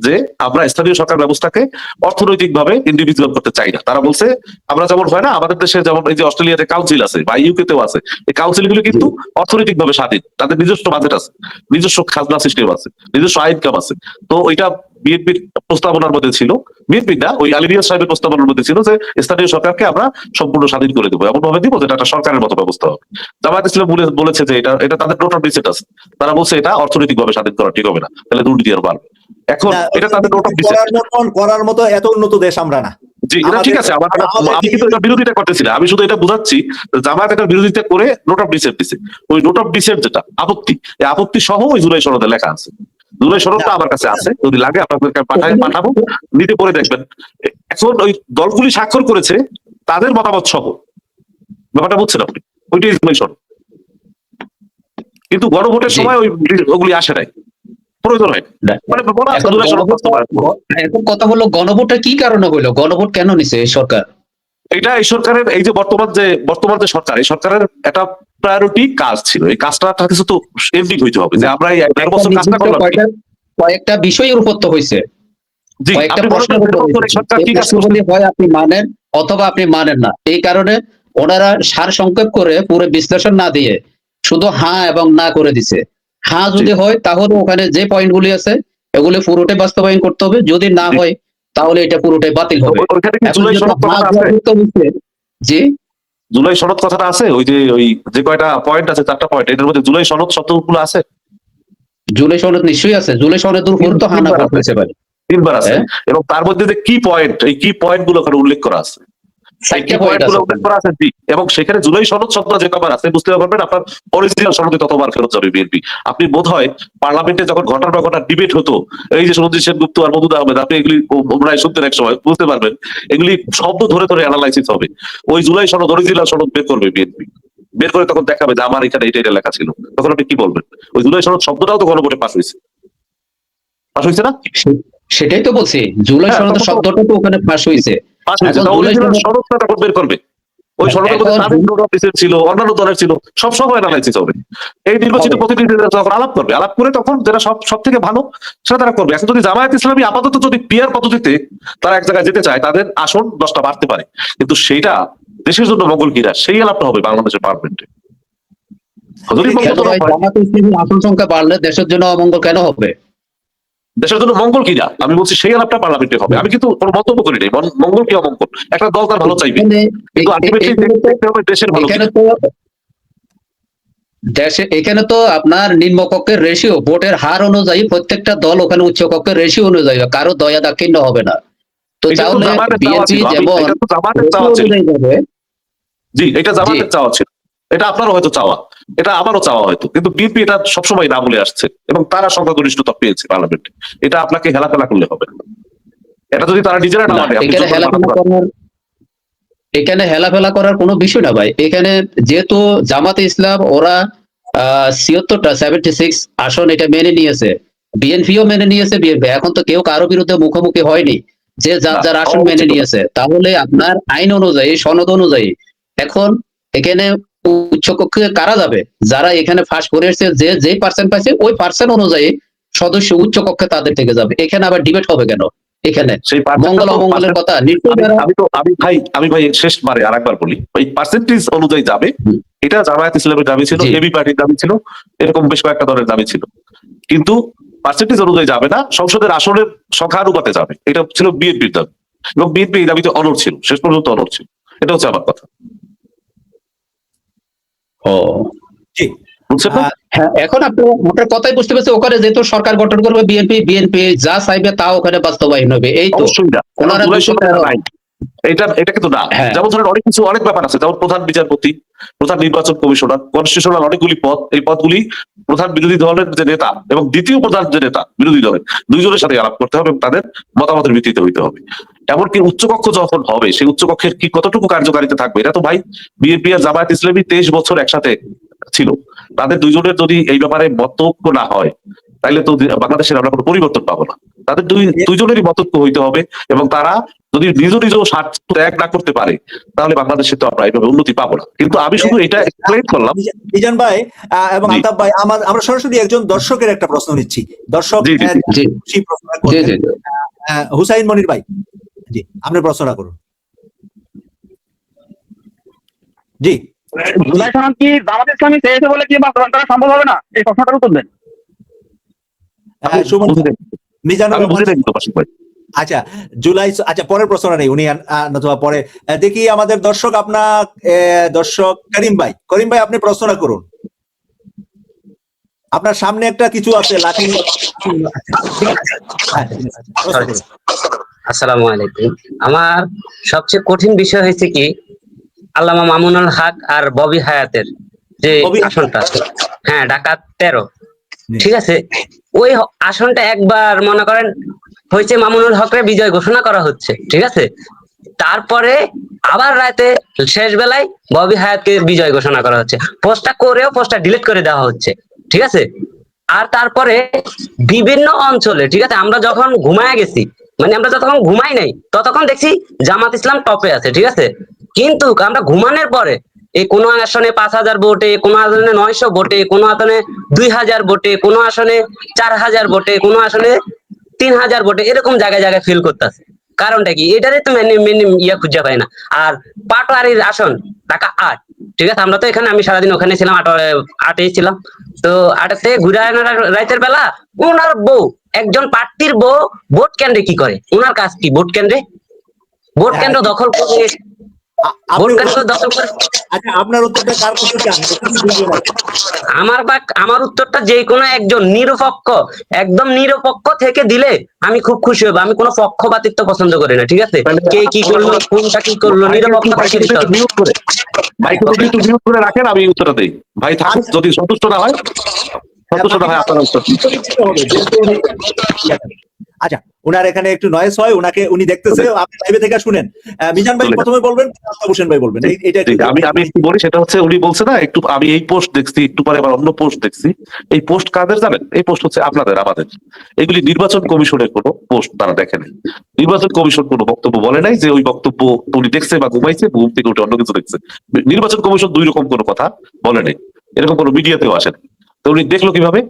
যে আমরা স্থানীয় সরকার ব্যবস্থাকে অর্থনৈতিকভাবে ইন্ডিভিজুয়াল করতে চাই না। তারা বলছে আমরা যেমন হয় না আমাদের দেশে যেমন এই যে অস্ট্রেলিয়াতে কাউন্সিল আছে বা ইউকে তেও আছে, এই কাউন্সিল গুলো কিন্তু অর্থনৈতিকভাবে স্বাধীন, তাদের নিজস্ব বাজেট আছে, নিজস্ব খাজনা সিস্টেম আছে, নিজস্ব ইনকাম আছে। তো ওইটা বিএনপির প্রস্তাবনার মধ্যে ছিল, বিএনপি না ওই আলিমিয়া সাহেবের প্রস্তাবনার মধ্যে ছিল যে স্থানীয় সরকারকে আমরা সম্পূর্ণ স্বাধীন করে দেবো, এমন ভাবে দিব যেটা একটা সরকারের মতো ব্যবস্থা হবে। জামায়াত ইসলাম বলেছে যে এটা এটা তাদের নোট অফ ডিসেন্ট আছে, তারা বলছে এটা অর্থনৈতিকভাবে স্বাধীন করা ঠিক হবে না, তাহলে দুর্নীতি আর বাড়বে। এখন না, এটা তাদের নোট অফ ডিসেন্ট। করার মতো এত উন্নত দেশ আমরা না। জি এটা ঠিক আছে, আমি কিন্তু এটা বিরোধিতা করতেছি না, আমি শুধু এটা বুঝাচ্ছি জামায়াত এটা বিরোধিতা করে নোট অফ ডিসেন্ট দিছে। ওই নোট অফ ডিসেন্ট যেটা আপত্তি, এই আপত্তি সহ ওই জুলাই সনদে লেখা আছে। জুলাই সনদটা আমার কাছে আছে, যদি লাগে আপনাদেরকে পাঠাবো, নিতে পরে দেখবেন। এখন ওই দলগুলি স্বাক্ষর করেছে তাদের মতামত সহ, ব্যাপারটা বুঝছেন আপনি? ওইটাই জুলাই সনদ। কিন্তু গণভোটের সময় ওগুলি আসে নাই, প্রয়োজন হয় মানে জুলাই সনদ বাস্তবায়ন। এখন কথা হলো গণভোটটা কি কারণে হইলো, গণভোট কেন নিছে এই সরকার? এটা এই সরকারের এই যে বর্তমান যে সরকার, এই সরকারের একটা প্রায়োরিটি কাজ ছিল, এই কাজটা কিছু তো এন্ডিং হইতে হবে যে আমরা এই 11 বছর কাজটা করলাম। কয়েকটা বিষয়ের উপর তো হয়েছে, জি কয়েকটা আপনি প্রশ্ন সরকার কি কাজ করছে? হয় আপনি মানেন অথবা আপনি মানেন না। এই কারণে ওনারা সার সংক্ষেপ করে পুরো বিশ্লেষণ না দিয়ে শুধু হ্যাঁ এবং না করে দিছে। হ্যাঁ যদি হয় তাহলে ওখানে যে পয়েন্টগুলি আছে এগুলি পুরোটাই বাস্তবায়ন করতে হবে, যদি না হয় তাহলে এটা পুরোটাই বাতিল হবে। ওইখানে কি এখন জুলাই যেহেতু সনদ কথাটা হ্যাঁ আছে? দেওয়া হইছে, জি জুলাই সনদ কথাটা আছে, ওই যে কয়টা পয়েন্ট আছে, 4টা পয়েন্ট, এটার মধ্যে জুলাই সনদ শব্দগুলো আছে? জুলাই সনদ নিশ্চয়ই আছে, জুলাই সনদের উপর তো হ্যাঁ না করতে হইতে পারে। 3বার আছে, হ্যাঁ? এবং তার মধ্যে যে কি পয়েন্ট, এই কি পয়েন্ট গুলো ওখানে উল্লেখ করা আছে, এই কি 4টা পয়েন্ট পয়েন্ট গুলো আছে। উল্লেখ করা আছে। জি, এবং সেখানে জুলাই সনদ শব্দ যে কবার আছে বুঝতে পারবেন আপনার অরিজিনাল সনদে ততবার ফেরত যাবে বিএনপি। আপনি বোধহয় পার্লামেন্টে যখন ঘন্টার পর ঘন্টা ডিবেট হতো, এই যে সনজিৎ সেনগুপ্ত আর মমতাজ আহমেদ, আপনি এগুলি ওমরায় শুনতেন এক সময়, বুঝতে পারবেন এগুলি শব্দ ধরে ধরে অ্যানালাইসিস হবে। ওই জুলাই সনদ অরিজিনাল সনদ বের করবে বিএনপি, বের করে তখন দেখাবে যে আমার এখানে এটা লেখা ছিল, তখন আপনি কি বলবেন? ওই জুলাই সনদ শব্দটাও তো গণভোটে পাস হয়েছে না? সেটাই তো বলছি, জুলাই হ্যাঁ, সনদ তখন তো- শব্দটা তো ওখানে ফাঁস হয়েছে। পাস হয়েছে, এখন তা জুলাই অরিজিনাল সনদ- সনদটা তখন বের করবে। ওই সনদের মধ্যে এখন তাদের নোট অফ ডিসেন্ট ছিল, অন্যান্য দলের ছিল, সব অ্যানালাইসিস হবে। এই নির্বাচিত হবে। প্রতিনিধিরা তখন আলাপ করবে, আলাপ করে তখন যেটা সব থেকে ভালো সেটা তারা করবে। এখন যদি জামায়াত ইসলামী আপাতত যদি পিয়ার পদ্ধতিতে তারা এক জায়গায় যেতে চায়, তাদের আসন 10টা বাড়তে পারে, কিন্তু সেইটা দেশের জন্য মঙ্গল কিনা, সেই আলাপটা হবে বাংলাদেশের পার্লামেন্টে। যদি কেন মঙ্গল ভাই, হয়, জামাত ইসলামীর আসন সংখ্যা বাড়লে দেশের জন্য অমঙ্গল কেন হবে? দেশের জন্য মঙ্গল কিনা আমি বলছি, সেই আলাপটা পার্লামেন্টে হবে। আমি কিন্তু কোনো মন্তব্য করি নাই মঙ্গল কি অমঙ্গল, একটা দল তার ভালো চাইবে, কিন্তু আলটিমেটলি দেখতে হবে দেশের ভালো এখানে কিনা। তো এখানে তো আপনার নিম্নকক্ষের রেশিও, ভোটের হার অনুযায়ী প্রত্যেকটা দল ওখানে উচ্চকক্ষের রেশিও অনুযায়ী কারো দয়া দাক্ষিণ্য হবে না। তো এটা তো তাহলে জামাতের চাওয়া বিএনপি ছিল, যেমন এটা তো জামাতের চাওয়া ratio ছিল। অনুযায়ী যাবে, জি এটা জামাতের চাওয়া ছিল, এটা আপনারও হয়তো চাওয়া, এটা আমারও চাওয়া হয়তো, কিন্তু বিএনপি এটা সবসময় না বলে আসছে এবং তারা সংখ্যাগরিষ্ঠতা পেয়েছে পার্লামেন্টে। এটা আপনাকে হেলাফেলা করলে হবে না, এটা যদি তারা নিজেরা না না, মানে আপনি এখানে যত হেলাফেলা মানা করেন। এখানে হেলাফেলা করার কোনো বিষয় না ভাই। এখানে যেহেতু জামাতে ইসলাম ওরা 76 আসন এটা মেনে নিয়েছে, বিএনপিও মেনে নিয়েছে, বিএনপি এখন তো কেউ কারো বিরুদ্ধে মুখোমুখি হয়নি, যে যার না, যার আসন হওয়া মেনে উচিত না। নিয়েছে। তাহলে আপনার আইন অনুযায়ী, সনদ অনুযায়ী এখন এখানে উচ্চকক্ষে কারা যাবে? যারা এখানে ফাঁস করে এসেছে, যে পার্সেন্ট পাইছে ওই পার্সেন্ট অনুযায়ী সদস্য উচ্চকক্ষে তাদের থেকে যাবে। এখানে আবার ডিবেট হবে কেন? এখানে সেই মঙ্গল অমঙ্গলের কথা নিশ্চয়ই যারা- আমি ভাই শেষবারে আরেকবার বলি, ওই পার্সেন্টেজ অনুযায়ী যাবে। এটা জামায়াত ইসলামের দাবি ছিল, জি। এবি পার্টির দাবি ছিল, এরকম বেশ কয়েকটা দলের দাবি ছিল, কিন্তু পার্সেন্টেজ অনুযায়ী যাবে না, সংসদের আসনের সংখ্যানুপাতে যাবে, এটা ছিল বিএনপির দাবি, এবং বিএনপি এই দাবিতে অনড় ছিল, শেষ পর্যন্ত অনড় ছিল। এটা হচ্ছে আমার কথা, ও জি। বুঝছেন না? হ্যাঁ, এখন আপনার কথাই বুঝতে পারছি, ওখানে যেহেতু সরকার গঠন করবে বিএনপি যা চাইবে তা ওখানে বাস্তবায়ন হবে, এই তো। অবশ্যই না, ওনারা জুলাই দুশো সনদে তেরো- নাই। এটা কিন্তু না। হ্যাঁ। যেমন ধরেন অনেক ব্যাপার আছে, যেমন প্রধান বিচারপতি, প্রধান নির্বাচন কমিশনার, কনস্টিটিউশনাল অনেকগুলি পদ, এই পদগুলি প্রধান বিরোধী দলের যে নেতা এবং দ্বিতীয় প্রধান যে নেতা বিরোধী দলের, দুইজনের সাথে আলাপ করতে হবে এবং তাদের মতামতের ভিত্তিতে হইতে হবে। এমনকি উচ্চকক্ষ যখন হবে, সেই উচ্চকক্ষের কি কতটুকু কার্যকারিতা থাকবে, এটা তো ভাই বিএনপি আর জামায়াত ইসলামী 23 বছর একসাথে ছিল, তাদের দুইজনের যদি এই ব্যাপারে মতৈক্য না হয়, তাইলে তো বাংলাদেশের আমরা কোনো পরিবর্তন পাবো না। তাদের দুইজনেরই মতৈক্য হইতে হবে, এবং তারা যদি নিজ নিজ স্বার্থ ত্যাগ না করতে পারে তাহলে বাংলাদেশে তো আমরা এইভাবে উন্নতি পাবো না। কিন্তু আমি শুধু এটা এক্সপ্লেইন করলাম। মিজান ভাই এবং জি। আলতাফ ভাই, আমরা সরাসরি একজন দর্শকের একটা প্রশ্ন নিচ্ছি। দর্শক জি, জি, জি। সেই প্রশ্নটা জি করবেন। জি হুসাইন মনির ভাই, জি আপনি প্রশ্নটা করুন। জি জুলাই সনদ কি জামাত ইসলামী চেয়েছে বলে কি বাস্তবায়ন করা সম্ভব হবে না? এই প্রশ্নটার উত্তর দেন। সুমন মিজানুর আমি বুঝে রহমান। দেখি তো পাশে ভাই। আচ্ছা জুলাই, আচ্ছা পরের প্রশ্নটা নেই, উনি নতুবা পরে দেখি আমাদের দর্শক আপনার দর্শক করিম ভাই আপনি প্রশ্নটা করুন। আপনার সামনে একটা কিছু আছে লাঠি। হ্যাঁ, প্রশ্ন করুন। আসসালামু আলাইকুম। আমার সবচেয়ে কঠিন বিষয় হয়েছে কি, আল্লামা মামুনুল হক আর ববি হায়াতের যে ববি হায়াত। আসনটা, হ্যাঁ ঢাকা 13, জি। ঠিক আছে, ওই আসনটা একবার মনে করেন হয়েছে মামুনুল হকরে বিজয় ঘোষণা করা হচ্ছে, ঠিক আছে, তারপরে আবার রাতে শেষ বেলায় ববি হায়াতকে বিজয় ঘোষণা করা হচ্ছে, পোস্টটা করেও পোস্টটা ডিলিট করে দেওয়া হচ্ছে, ঠিক আছে। আর তারপরে বিভিন্ন অঞ্চলে, ঠিক আছে, আমরা যখন ঘুমায় গেছি, মানে আমরা যতক্ষণ ঘুমাই নাই ততক্ষণ দেখছি জামাত ইসলাম টপে আছে, ঠিক আছে, কিন্তু আমরা ঘুমানোর পরে এই কোন আসনে 5,000 ভোটে, কোন আসনে 900 ভোটে, কোন আসনে 2,000 ভোটে, কোন আসনে 4,000 ভোটে, কোন আসনে 3,000 ভোটে, এরকম জায়গায় জায়গায় ফিল করতেছে। কারণটা কি? এটারে তো ইয়া খুঁজে পাই না। আর পাটোয়ারির আসন ঢাকা 8, ঠিক আছে, আমরা তো এখানে, আমি সারাদিন ওখানে ছিলাম, আটেই ছিলাম। তো আটাতে ঘুরে রাতের বেলা ওনার বউ, একজন প্রার্থীর বউ ভোট কেন্দ্রে কি করে, ওনার কাজ কি, ভোট কেন্দ্র দখল করে, ভোট আপনি কেন্দ্র দখল করে। আচ্ছা আপনার উত্তরটা কার কাছে চান? আমার উত্তরটা যে কোনো একজন নিরপেক্ষ, একদম নিরপেক্ষ থেকে দিলে আমি খুব খুশি হব। আমি কোনো পক্ষপাতিত্ব পছন্দ করি না, ঠিক আছে, কে কি করলো, কোনটা কি করলো, নিরপেক্ষ থেকে দিতে হবে। মাইকে যদি একটু মিউট করে রাখেন আমি উত্তরটা দেই। ভাই থাকুক, যদি সন্তুষ্ট না হয় আপনার উত্তর। আচ্ছা উনার এখানে একটু নয়েজ হয়, উনি দেখতেছে, আপনি লাইভে থেকে শুনেন। মিজান ভাই প্রথমে বলবেন, আলতাফ হোসেন ভাই বলবেন। এটা ঠিক, আমি একটু বলি, সেটা হচ্ছে উনি বলছে না, একটু আমি এই পোস্ট দেখছি, একটু পরে আবার অন্য পোস্ট দেখছি। এই পোস্ট কাদের জানেন? এই পোস্ট হচ্ছে আপনাদের, আমাদের। এগুলি নির্বাচন কমিশনের কোনো পোস্ট তারা দেখেনি। নির্বাচন কমিশন কোনো বক্তব্য বলে নাই যে ওই বক্তব্য উনি দেখছে বা ঘুমাইছে, ঘুম থেকে উঠে অন্য কিছু দেখছে। নির্বাচন কমিশন দুই রকম কোনো কথা বলে নাই, এরকম কোনো মিডিয়াতেও আসেনি। তো উনি দেখলো কিভাবে?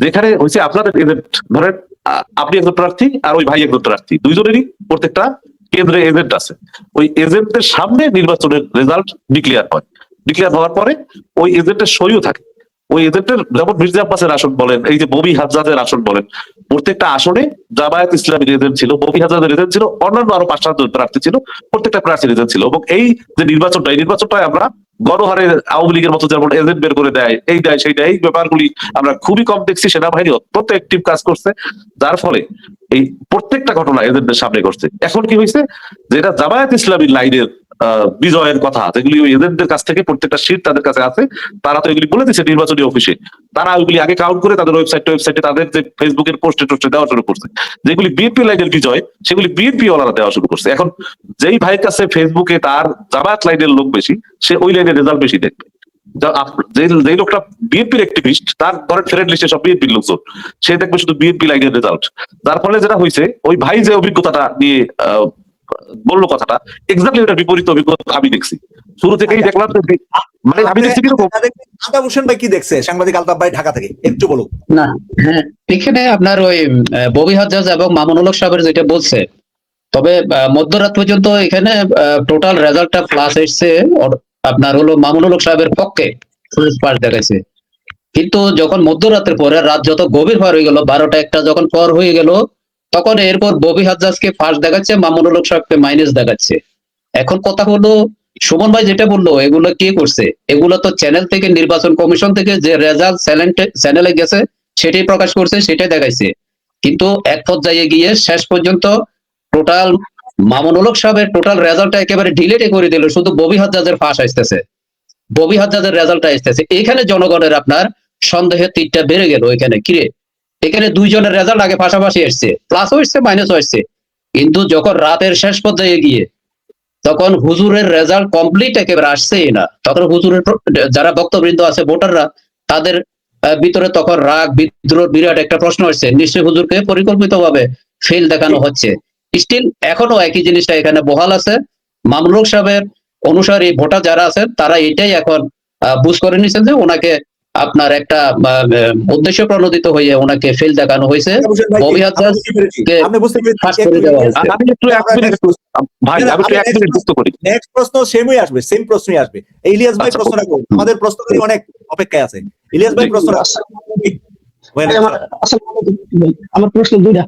যেখানে হয়েছে আপনাদের এজেন্ট, ধরেন আপনি একজন প্রার্থী আর ওই ভাই একজন প্রার্থী, দুইজনেরই প্রত্যেকটা কেন্দ্রে এজেন্ট আছে। ওই এজেন্টের সামনে নির্বাচনের রেজাল্ট ডিক্লেয়ার হয়। ডিক্লেয়ার হওয়ার পরে ওই এজেন্টের সইও থাকে। ওই এজেন্টের, যেমন মির্জা আব্বাসের আসন বলেন, এই যে ববি হাজ্জাজের আসন বলেন, প্রত্যেকটা আসনে জামায়াত ইসলামীর এজেন্ট ছিল, ববি হাজ্জাজের এজেন্ট ছিল, অন্যান্য আরো 5-7 জন প্রার্থী ছিল, প্রত্যেকটা প্রার্থীর এজেন্ট ছিল। এবং এই যে নির্বাচনটা, এই নির্বাচনটায় আমরা গণহারে আওয়ামী লীগের মতো যেমন এজেন্ট বের করে দেয়, এই দেয় সেই দেয়, এই ব্যাপারগুলি আমরা খুবই কম দেখছি। সেনাবাহিনী অত্যন্ত অ্যাক্টিভ কাজ করছে, যার ফলে এই প্রত্যেকটা ঘটনা এজেন্টদের সামনে করছে। এখন কি হয়েছে, যেটা জামায়াত ইসলামীর লাইনের বিজয়ের কথা, যেগুলি ওই এজেন্টদের কাছ থেকে প্রত্যেকটা সিট তাদের কাছে আছে, তারা তো এগুলি বলে দিচ্ছে নির্বাচনী অফিসে, তারা ওইগুলি আগে কাউন্ট করে তাদের ওয়েবসাইটে তাদের যে ফেসবুকের পোস্টে টোস্টে দেওয়া শুরু করছে। যেগুলি বিএনপি লাইনের বিজয়, সেগুলি বিএনপি ওনারা দেওয়া শুরু করছে। এখন যেই ভাইয়ের কাছে ফেসবুকে তার জামায়াত লাইনের লোক বেশি, সে ওই লাইনের রেজাল্ট বেশি দেখবে। যে লোকটা বিএনপির অ্যাক্টিভিস্ট, তার ধরেন ফ্রেন্ড লিস্টে সব বিএনপির লোকজন, সে দেখবে শুধু বিএনপি লাইনের রেজাল্ট। যার ফলে যেটা হয়েছে, ওই ভাই যে অভিজ্ঞতাটা নিয়ে বললো কথাটা, এক্স্যাক্টলি ওটা বিপরীত অভিজ্ঞতা আমি দেখছি। শুরু থেকেই দেখলাম, মানে আমি দেখছি কিরকম। আলতাফ হোসেন ভাই কি দেখছে? সাংবাদিক আলতাফ ভাই ঢাকা থেকে, একটু বলুন। না, হ্যাঁ, এখানে আপনার ওই ববি হাজ্জাজ এবং মামুনুল হক সাহেবের যেটা বলছে, তবে মধ্যরাত পর্যন্ত এখানে টোটাল রেজাল্টটা প্লাস এসছে আপনার হলো মামুনুল হক সাহেবের পক্ষে, পাস দেখাইছে। কিন্তু যখন মধ্যরাতের পরে রাত যত গভীর পার হয়ে গেল, 12টা-1টা যখন পর হয়ে গেল, তখন এরপর ববি হাজ্জাজকে ফার্স্ট দেখাচ্ছে, মামুনুল হক সাহেবকে মাইনাস দেখাচ্ছে। এখন কথা হলো, সুমন ভাই যেটা বললো, এগুলো কে করছে? এগুলো তো চ্যানেল থেকে, নির্বাচন কমিশন থেকে যে রেজাল্ট চ্যানেলে গেছে সেটাই প্রকাশ করছে, সেটাই দেখাইছে। কিন্তু এক পর্যায়ে গিয়ে শেষ পর্যন্ত টোটাল মামুনুল হক সাহেবের টোটাল রেজাল্টটা একেবারে ডিলিটই করে দিল, শুধু ববি হাজ্জাজের ফাঁস আসতেছে, ববি হাজ্জাজের রেজাল্টটা আসতেছে। এখানে জনগণের আপনার সন্দেহের তীরটা বেড়ে গেল। এখানে কিরে, এখানে দুইজনের রেজাল্ট আগে পাশাপাশি আসছে, প্লাসও আসছে মাইনাসও আসছে, কিন্তু যখন রাতের শেষ পর্যায়ে গিয়ে তখন হুজুরের রেজাল্ট কমপ্লিট একেবারে আসছেই না, তখন হুজুরের যারা ভক্তবৃন্দ আছে, ভোটাররা, তাদের ভিতরে তখন রাগ বিদ্রোহ বিরাট একটা প্রশ্ন আসছে, নিশ্চয়ই হুজুরকে পরিকল্পিতভাবে ফেল দেখানো হচ্ছে। স্টিল এখনো একই জিনিসটা এখানে বহাল আছে। মামুনুল হক সাহেবের অনুসারী ভোটার যারা আছেন তারা এটাই এখন বুঝ করে নিয়েছেন যে ওনাকে আপনার একটা উদ্দেশ্য প্রণোদিত হয়ে ওনাকে ফেল দেখানো হয়েছে। ববি হাজরাকে আপনি বুঝতে ফাঁস পেরেছি। করে দেওয়া হয়েছে। আমি একটু এক মিনিট ভাই, আমি একটু এক মিনিট যুক্ত করি। নেক্সট প্রশ্ন সেমই আসবে, সেম প্রশ্নই আসবে। ইলিয়াস ভাই আচ্ছা, প্রশ্নটা করুন, আমাদের প্রশ্নকারী অনেক অপেক্ষায় আছে। ইলিয়াস ভাই জি। প্রশ্ন আমার প্রশ্ন দুইটা।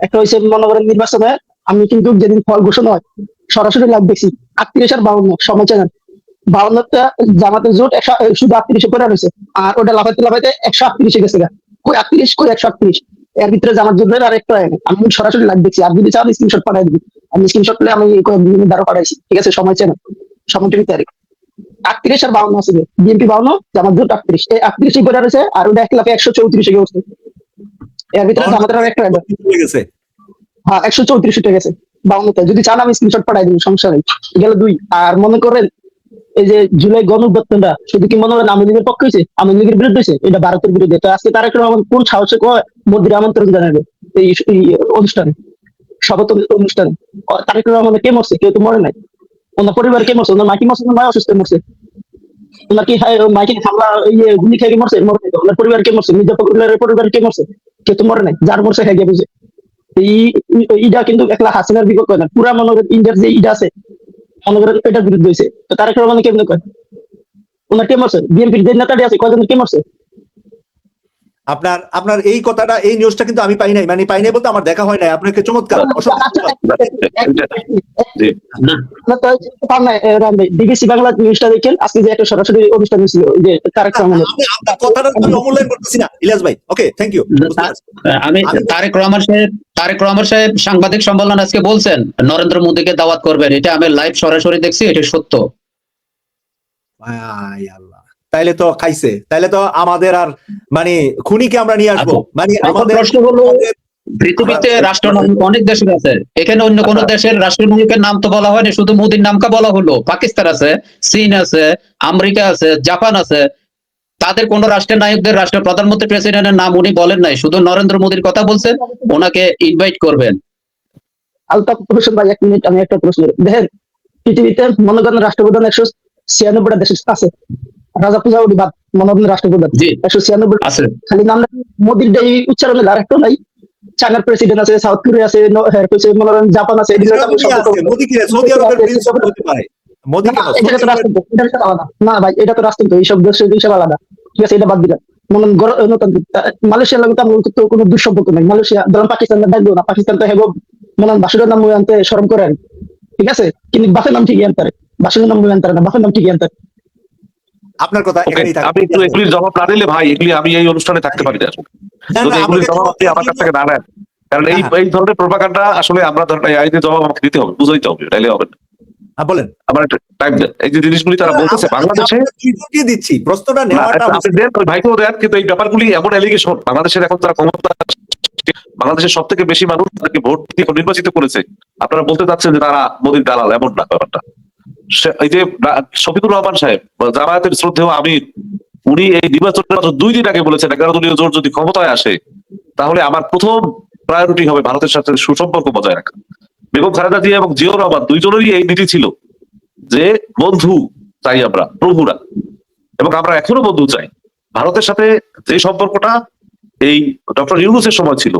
একটা হয়েছে মনে করেন নির্বাচনে আমি কিন্তু যেদিন ফল ঘোষণা হয় সরাসরি লাইভ দেখছি 38 আর 52 সময় চ্যানেল 52টা জামাতের জোট শুধু 38 করে রয়েছে, আর ওটা লাফাইতে লাফাইতে 138 গেছে গা। কই 38 কই 138, এর ভিতরে জামাত জোটের আর একটা আমি সরাসরি লাইভ দেখছি। আর যদি চান স্ক্রিনশট পাঠাই দিবি, আমি স্ক্রিনশট পেলে আমি বিভিন্ন দ্বারা পাঠাইছি, ঠিক আছে? সময় চ্যানেল সময় টিভি তারিখ 38 আর 52 আছে, বিএনপি 52 জামাত জোট 38, এই 38 করে রয়েছে, আর ওটা 1 লাখে 134 গেছে। এর ভিতরে জামাতের আর একটা হয়ে গেছে। হ্যাঁ 134 উঠে গেছে 52তে। যদি চান আমি স্ক্রিনশট পাঠাই দিই, সমস্যা নেই। গেল 2। আর মনে করেন এই যে জুলাই গণঅভ্যুত্থানটা শুধু কি মনে করেন আওয়ামী লীগের পক্ষে হয়েছে, আওয়ামী লীগের বিরুদ্ধে হয়েছে? এটা ভারতের বিরুদ্ধে। তো আজকে তারেক রহমান কোন সাহসে মোদির আমন্ত্রণ জানাবে এই অনুষ্ঠানে, শপথ অনুষ্ঠানে? তারেক রহমান কে মরছে? কেউ তো মরে নাই। ওনার পরিবার কে মরছে? ওনার মাইকি মরছে, ওনার মা অসুস্থ মরছে। ওনার কি মাইকে হামলা গুলি খেয়ে মরছে? মরে নাই। ওনার পরিবার কে মরছে? মির্জা ফখরুলের পরিবার কে মরছে? কেউ তো মরে নাই। যার মরছে হ্যাঁ গিয়ে বুঝে। ইটা কিন্তু একলা হাসিনার বিপক্ষ না, পুরা মনে করেন ইন্ডিয়ার যে ইটা আছে মনে করেন এটার বিরুদ্ধে হয়েছে। তো তারেক রহমান কেমনে কয়? ওনার কে মরছে? বিএনপির যে নেতাটি আছে কয়জন কে মরছে? আপনার আপনার এই কথাটা, এই নিউজটা কিন্তু আমি পাই নাই, মানে পাই নাই বলতে আমার দেখা হয় নাই। আপনাকে চমৎকার, অসংখ্য ধন্যবাদ। ডিবিসি বাংলা নিউজটা দেখেন, আজকে যে একটা সরাসরি অনুষ্ঠান ছিল যে তারেক রহমানের। আপনার কথাটা আমি অমূল্যায়ন করতেছি না ইলিয়াস ভাই। ওকে, থ্যাংক ইউ। আমি তারেক রহমান সাহেব সাংবাদিক সম্মেলন আজকে বলছেন নরেন্দ্র মোদীকে দাওয়াত করবেন, এটা আমি লাইভ সরাসরি দেখছি, এটা সত্য। তাইলে তো খাইছে, তাইলে তো আমাদের আর মানে খুনিকে আমরা নিয়ে আসবো। মানে আমাদের প্রশ্ন হলো পৃথিবীতে রাষ্ট্রনায়ক অনেক দেশের আছে, এখানে অন্য কোন দেশের রাষ্ট্রনায়কের নাম তো বলা হয়নি, শুধু মোদীর নামটা বলা হলো। পাকিস্তান আছে, চীন আছে, আমেরিকা আছে, জাপান আছে, তাদের কোন রাষ্ট্রের নায়কদের রাষ্ট্র প্রধানমন্ত্রী প্রেসিডেন্টের নাম উনি বলেন নাই, শুধু নরেন্দ্র মোদীর কথা বলছেন, ওনাকে ইনভাইট করবেন। আলতাফ হোসেন ভাই 1 মিনিট, আমি একটা প্রশ্ন দেখেন। পৃথিবীতে মনে করেন রাষ্ট্রপ্রধান 196টা দেশ আছে, রাজা পূজা বাদ মনে করেন রাষ্ট্রপ্রধান 196 আছে। খালি নাম মোদীর উচ্চারণে আর একটা নাই। চায়নার প্রেসিডেন্ট আছে, সাউথ কোরিয়া আছে, মনে করেন জাপান আছে। মোদী কি সৌদি আরবের প্রিন্স হতে পারে? মোদী কেন? এটা তো রাষ্ট্রদ্রোহ, এটা তো আলাদা না ভাই, এটা তো রাষ্ট্রদ্রোহ। এইসব দেশের হিসাব আলাদা, ঠিক আছে? এটা বাদ দিলাম। মনে গণতান্ত্রিক মালয়েশিয়ার লাগে তো আমাদের তো কোনো দুঃসম্পর্ক নেই। মালয়েশিয়া ধরেন পাকিস্তানের ডাকবো না, পাকিস্তান তো হেগো মনে বাসুরের নাম আনতে শরম করে, ঠিক আছে? কিন্তু বাপের নাম ঠিকই আনতে, বাসুরের নাম আনতে না, বাপের নাম ঠিকই আনতে। আপনার কথা এখানেই থাকে। আমি একটু এগুলির জবাব না দিলে ভাই, এগুলি আমি এই অনুষ্ঠানে থাকতে পারি না। যদি এগুলির জবাব আপনি আমার কাছ থেকে না নেন, কারণ এই ধরনের প্রোপাগান্ডা আসলে আমরা ধরেন আইনি জবাব আমাকে দিতে হবে, বুঝাইতে হবে, তাইলে হবে না। বলেন, আমার একটা টাইম দেন। এই যে জিনিসগুলি তারা বলতেছে বাংলাদেশে দিচ্ছি প্রশ্নটা নেওয়াটা আপনি দেন, ওই ভাইকেও দেন, কিন্তু এই ব্যাপারগুলি এমন অ্যালিগেশন বাংলাদেশের এখন তারা ক্ষমতা, বাংলাদেশের সব থেকে বেশি মানুষ তাদেরকে ভোট দিয়ে নির্বাচিত করেছে, আপনারা বলতে চাচ্ছেন যে তারা মোদীর দালাল, এমন না ব্যাপারটা। এই যে শফিকুর রহমান সাহেব জামায়াতের শ্রদ্ধেয় আমির, উনি এই নির্বাচনের 2 দিন আগে বলেছেন 11 দলীয় জোট যদি ক্ষমতায় আসে তাহলে আমার প্রথম প্রায়োরিটি হবে ভারতের সাথে সুসম্পর্ক বজায় রাখা। বেগম খালেদা জিয়া এবং জিয়াউর রহমান দুইজনেরই এই নীতি ছিল যে বন্ধু চাই আমরা, প্রভুরা, এবং আমরা এখনো বন্ধু চাই। ভারতের সাথে যে সম্পর্কটা এই ডক্টর ইউনূসের সময় ছিল,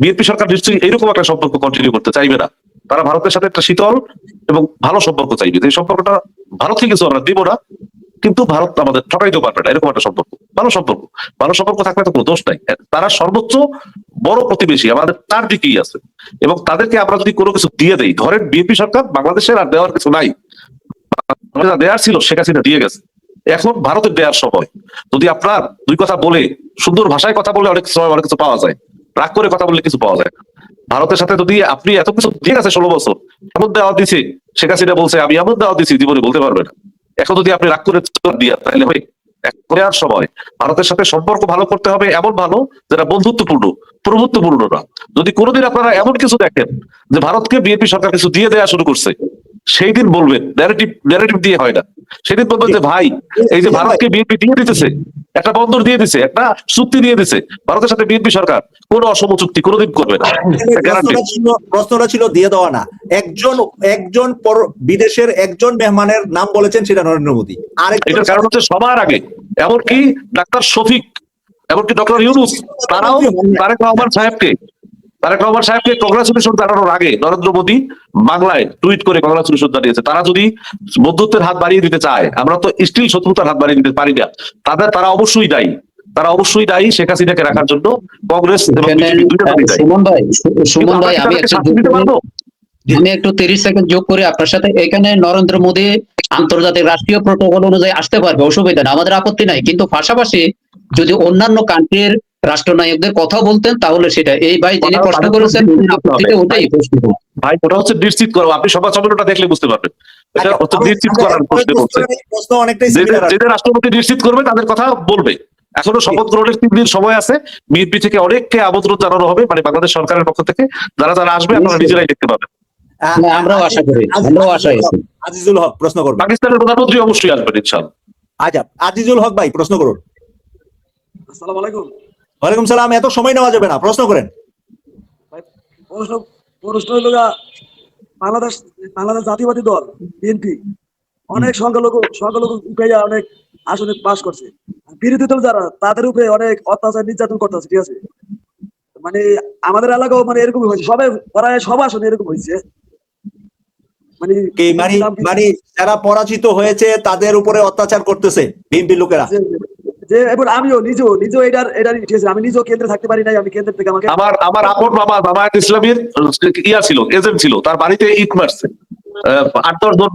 বিএনপি সরকার নিশ্চয়ই এইরকম একটা সম্পর্ক কন্টিনিউ করতে চাইবে না। তারা ভারতের সাথে একটা শীতল এবং ভালো সম্পর্ক চাইবে, যে সম্পর্কটা ভারত থেকে কিছু আমরা দিব না, কিন্তু ভারত আমাদের ঠকাইতেও পারবে না, এরকম একটা সম্পর্ক। ভালো সম্পর্ক, ভালো সম্পর্ক থাকলে তো কোনো দোষ নাই। তারা সর্বোচ্চ বড় প্রতিবেশী, আমাদের তার দিকেই আছে, এবং তাদেরকে আমরা যদি কোনো কিছু দিয়ে দেই, ধরেন বিএনপি সরকার বাংলাদেশের আর দেওয়ার কিছু নাই, দেয়ার ছিল শেখ হাসিনা দিয়ে গেছে, এখন ভারতের দেয়ার সময়। যদি আপনার 2 কথা বলে, সুন্দর ভাষায় কথা বলে অনেক সময় অনেক কিছু পাওয়া যায়, রাগ করে কথা বললে কিছু পাওয়া যায়। ভারতের সাথে যদি আপনি এত কিছু দিয়ে গেছে 16 বছর, এমন দেওয়া দিচ্ছে, শেখ হাসিনা বলছে আমি এমন দেওয়া দিচ্ছি জীবনে বলতে পারবে না। এখন যদি আপনি রাগ করে দিয়া তাহলে হয় দেওয়ার সময় ভারতের সাথে সম্পর্ক ভালো করতে হবে, এমন ভালো যেটা বন্ধুত্বপূর্ণ, প্রভুত্বপূর্ণ না। যদি কোনোদিন আপনারা এমন কিছু দেখেন যে ভারতকে বিএনপি সরকার কিছু দিয়ে দেওয়া শুরু করছে, সেই দিন বলবেন, ন্যারেটিভ দিয়ে হয় না, সেদিন বলবেন যে ভাই এই যে ভারতকে বিএনপি দিয়ে দিতেছে, একটা বন্দর দিয়ে দিছে, একটা চুক্তি দিয়ে দিছে ভারতের সাথে বিএনপি সরকার, কোন অসম চুক্তি কোনোদিন করবে না, গ্যারান্টি। প্রশ্নটা ছিল দিয়ে দেওয়া না, একজন বিদেশের একজন মেহমানের নাম বলেছেন, সেটা নরেন্দ্র মোদী। এটার কারণ হচ্ছে সবার আগে এমনকি ডাক্তার শফিক, এমনকি ডক্টর ইউনূস, তারাও তারেক রহমান সাহেবকে কংগ্রাচুলেশন জানানোর আগে নরেন্দ্র মোদী বাংলায় টুইট করে কংগ্রাচুলেশন জানিয়েছে। তারা যদি বন্ধুত্বের হাত বাড়িয়ে দিতে চায়, আমরা তো স্টিল শত্রুতার হাত বাড়িয়ে দিতে পারি না, তারা অবশ্যই দায়ী শেখ হাসিনাকে রাখার জন্য। কংগ্রেস এবং বিজেপি দুইটাই দায়ী। সুমন ভাই আমি একটু 30 সেকেন্ড যোগ করে আপনার সাথে, এখানে নরেন্দ্র মোদী আন্তর্জাতিক রাষ্ট্রীয় প্রোটোকল অনুযায়ী আসতে পারবে, অসুবিধা নেই, আমাদের আপত্তি নাই, কিন্তু পাশাপাশি যদি অন্যান্য কান্ট্রির রাষ্ট্রনায়কদের কথা বলতেন তাহলে সেটা, এই ভাই যিনি প্রশ্ন করেছেন ওটাই প্রশ্ন। ভাই ওটা হচ্ছে নিশ্চিত করো, আপনি সংবাদ সম্মেলনটা দেখলে বুঝতে পারবেন। এটা হচ্ছে নিশ্চিত করার প্রশ্ন বলছে, যেটা রাষ্ট্রপতি নিশ্চিত করবে তাদের কথা বলবে। এখনো শপথ গ্রহণের 3 দিন সময় আছে, বিএনপি থেকে অনেককে আমন্ত্রণ জানানো হবে, মানে বাংলাদেশ সরকারের পক্ষ থেকে যারা আসবে আপনারা নিজেরাই দেখতে পাবেন। আমরাও আশা করি, আজিজুল হক প্রশ্ন করবেন। পাকিস্তানের প্রধানমন্ত্রী অবশ্যই আসবেন ইনশাআল্লাহ। আচ্ছা, আজিজুল হক ভাই প্রশ্ন করুন। আসসালামু আলাইকুম। ওয়ালাইকুম সালাম। এত সময় নেওয়া যাবে না, প্রশ্ন করেন। প্রশ্ন হইল বাংলাদেশ জাতীয়বাদী দল বিএনপি অনেক সংখ্যালঘু উঠাইয়া অনেক আসনে পাশ করছে। বিরোধী দল যারা তাদের উপরে অনেক অত্যাচার নির্যাতন করতেছে, ঠিক আছে? মানে আমাদের এলাকাও মানে এরকমই হয়েছে, প্রায় সব আসনে এরকম হয়েছে। মানে যারা পরাজিত হয়েছে তাদের উপরে অত্যাচার করতেছে বিএনপি লোকেরা। যে এবার আমিও নিজেও এটার ঠিক আছে, আমি নিজেও কেন্দ্রে থাকতে পারি নাই, আমি কেন্দ্র থেকে আমাকে আমার আপন মামা জামায়াত ইসলামীর ছিল, এজেন্ট ছিল, তার বাড়িতে ইট মারছে 8-10 জন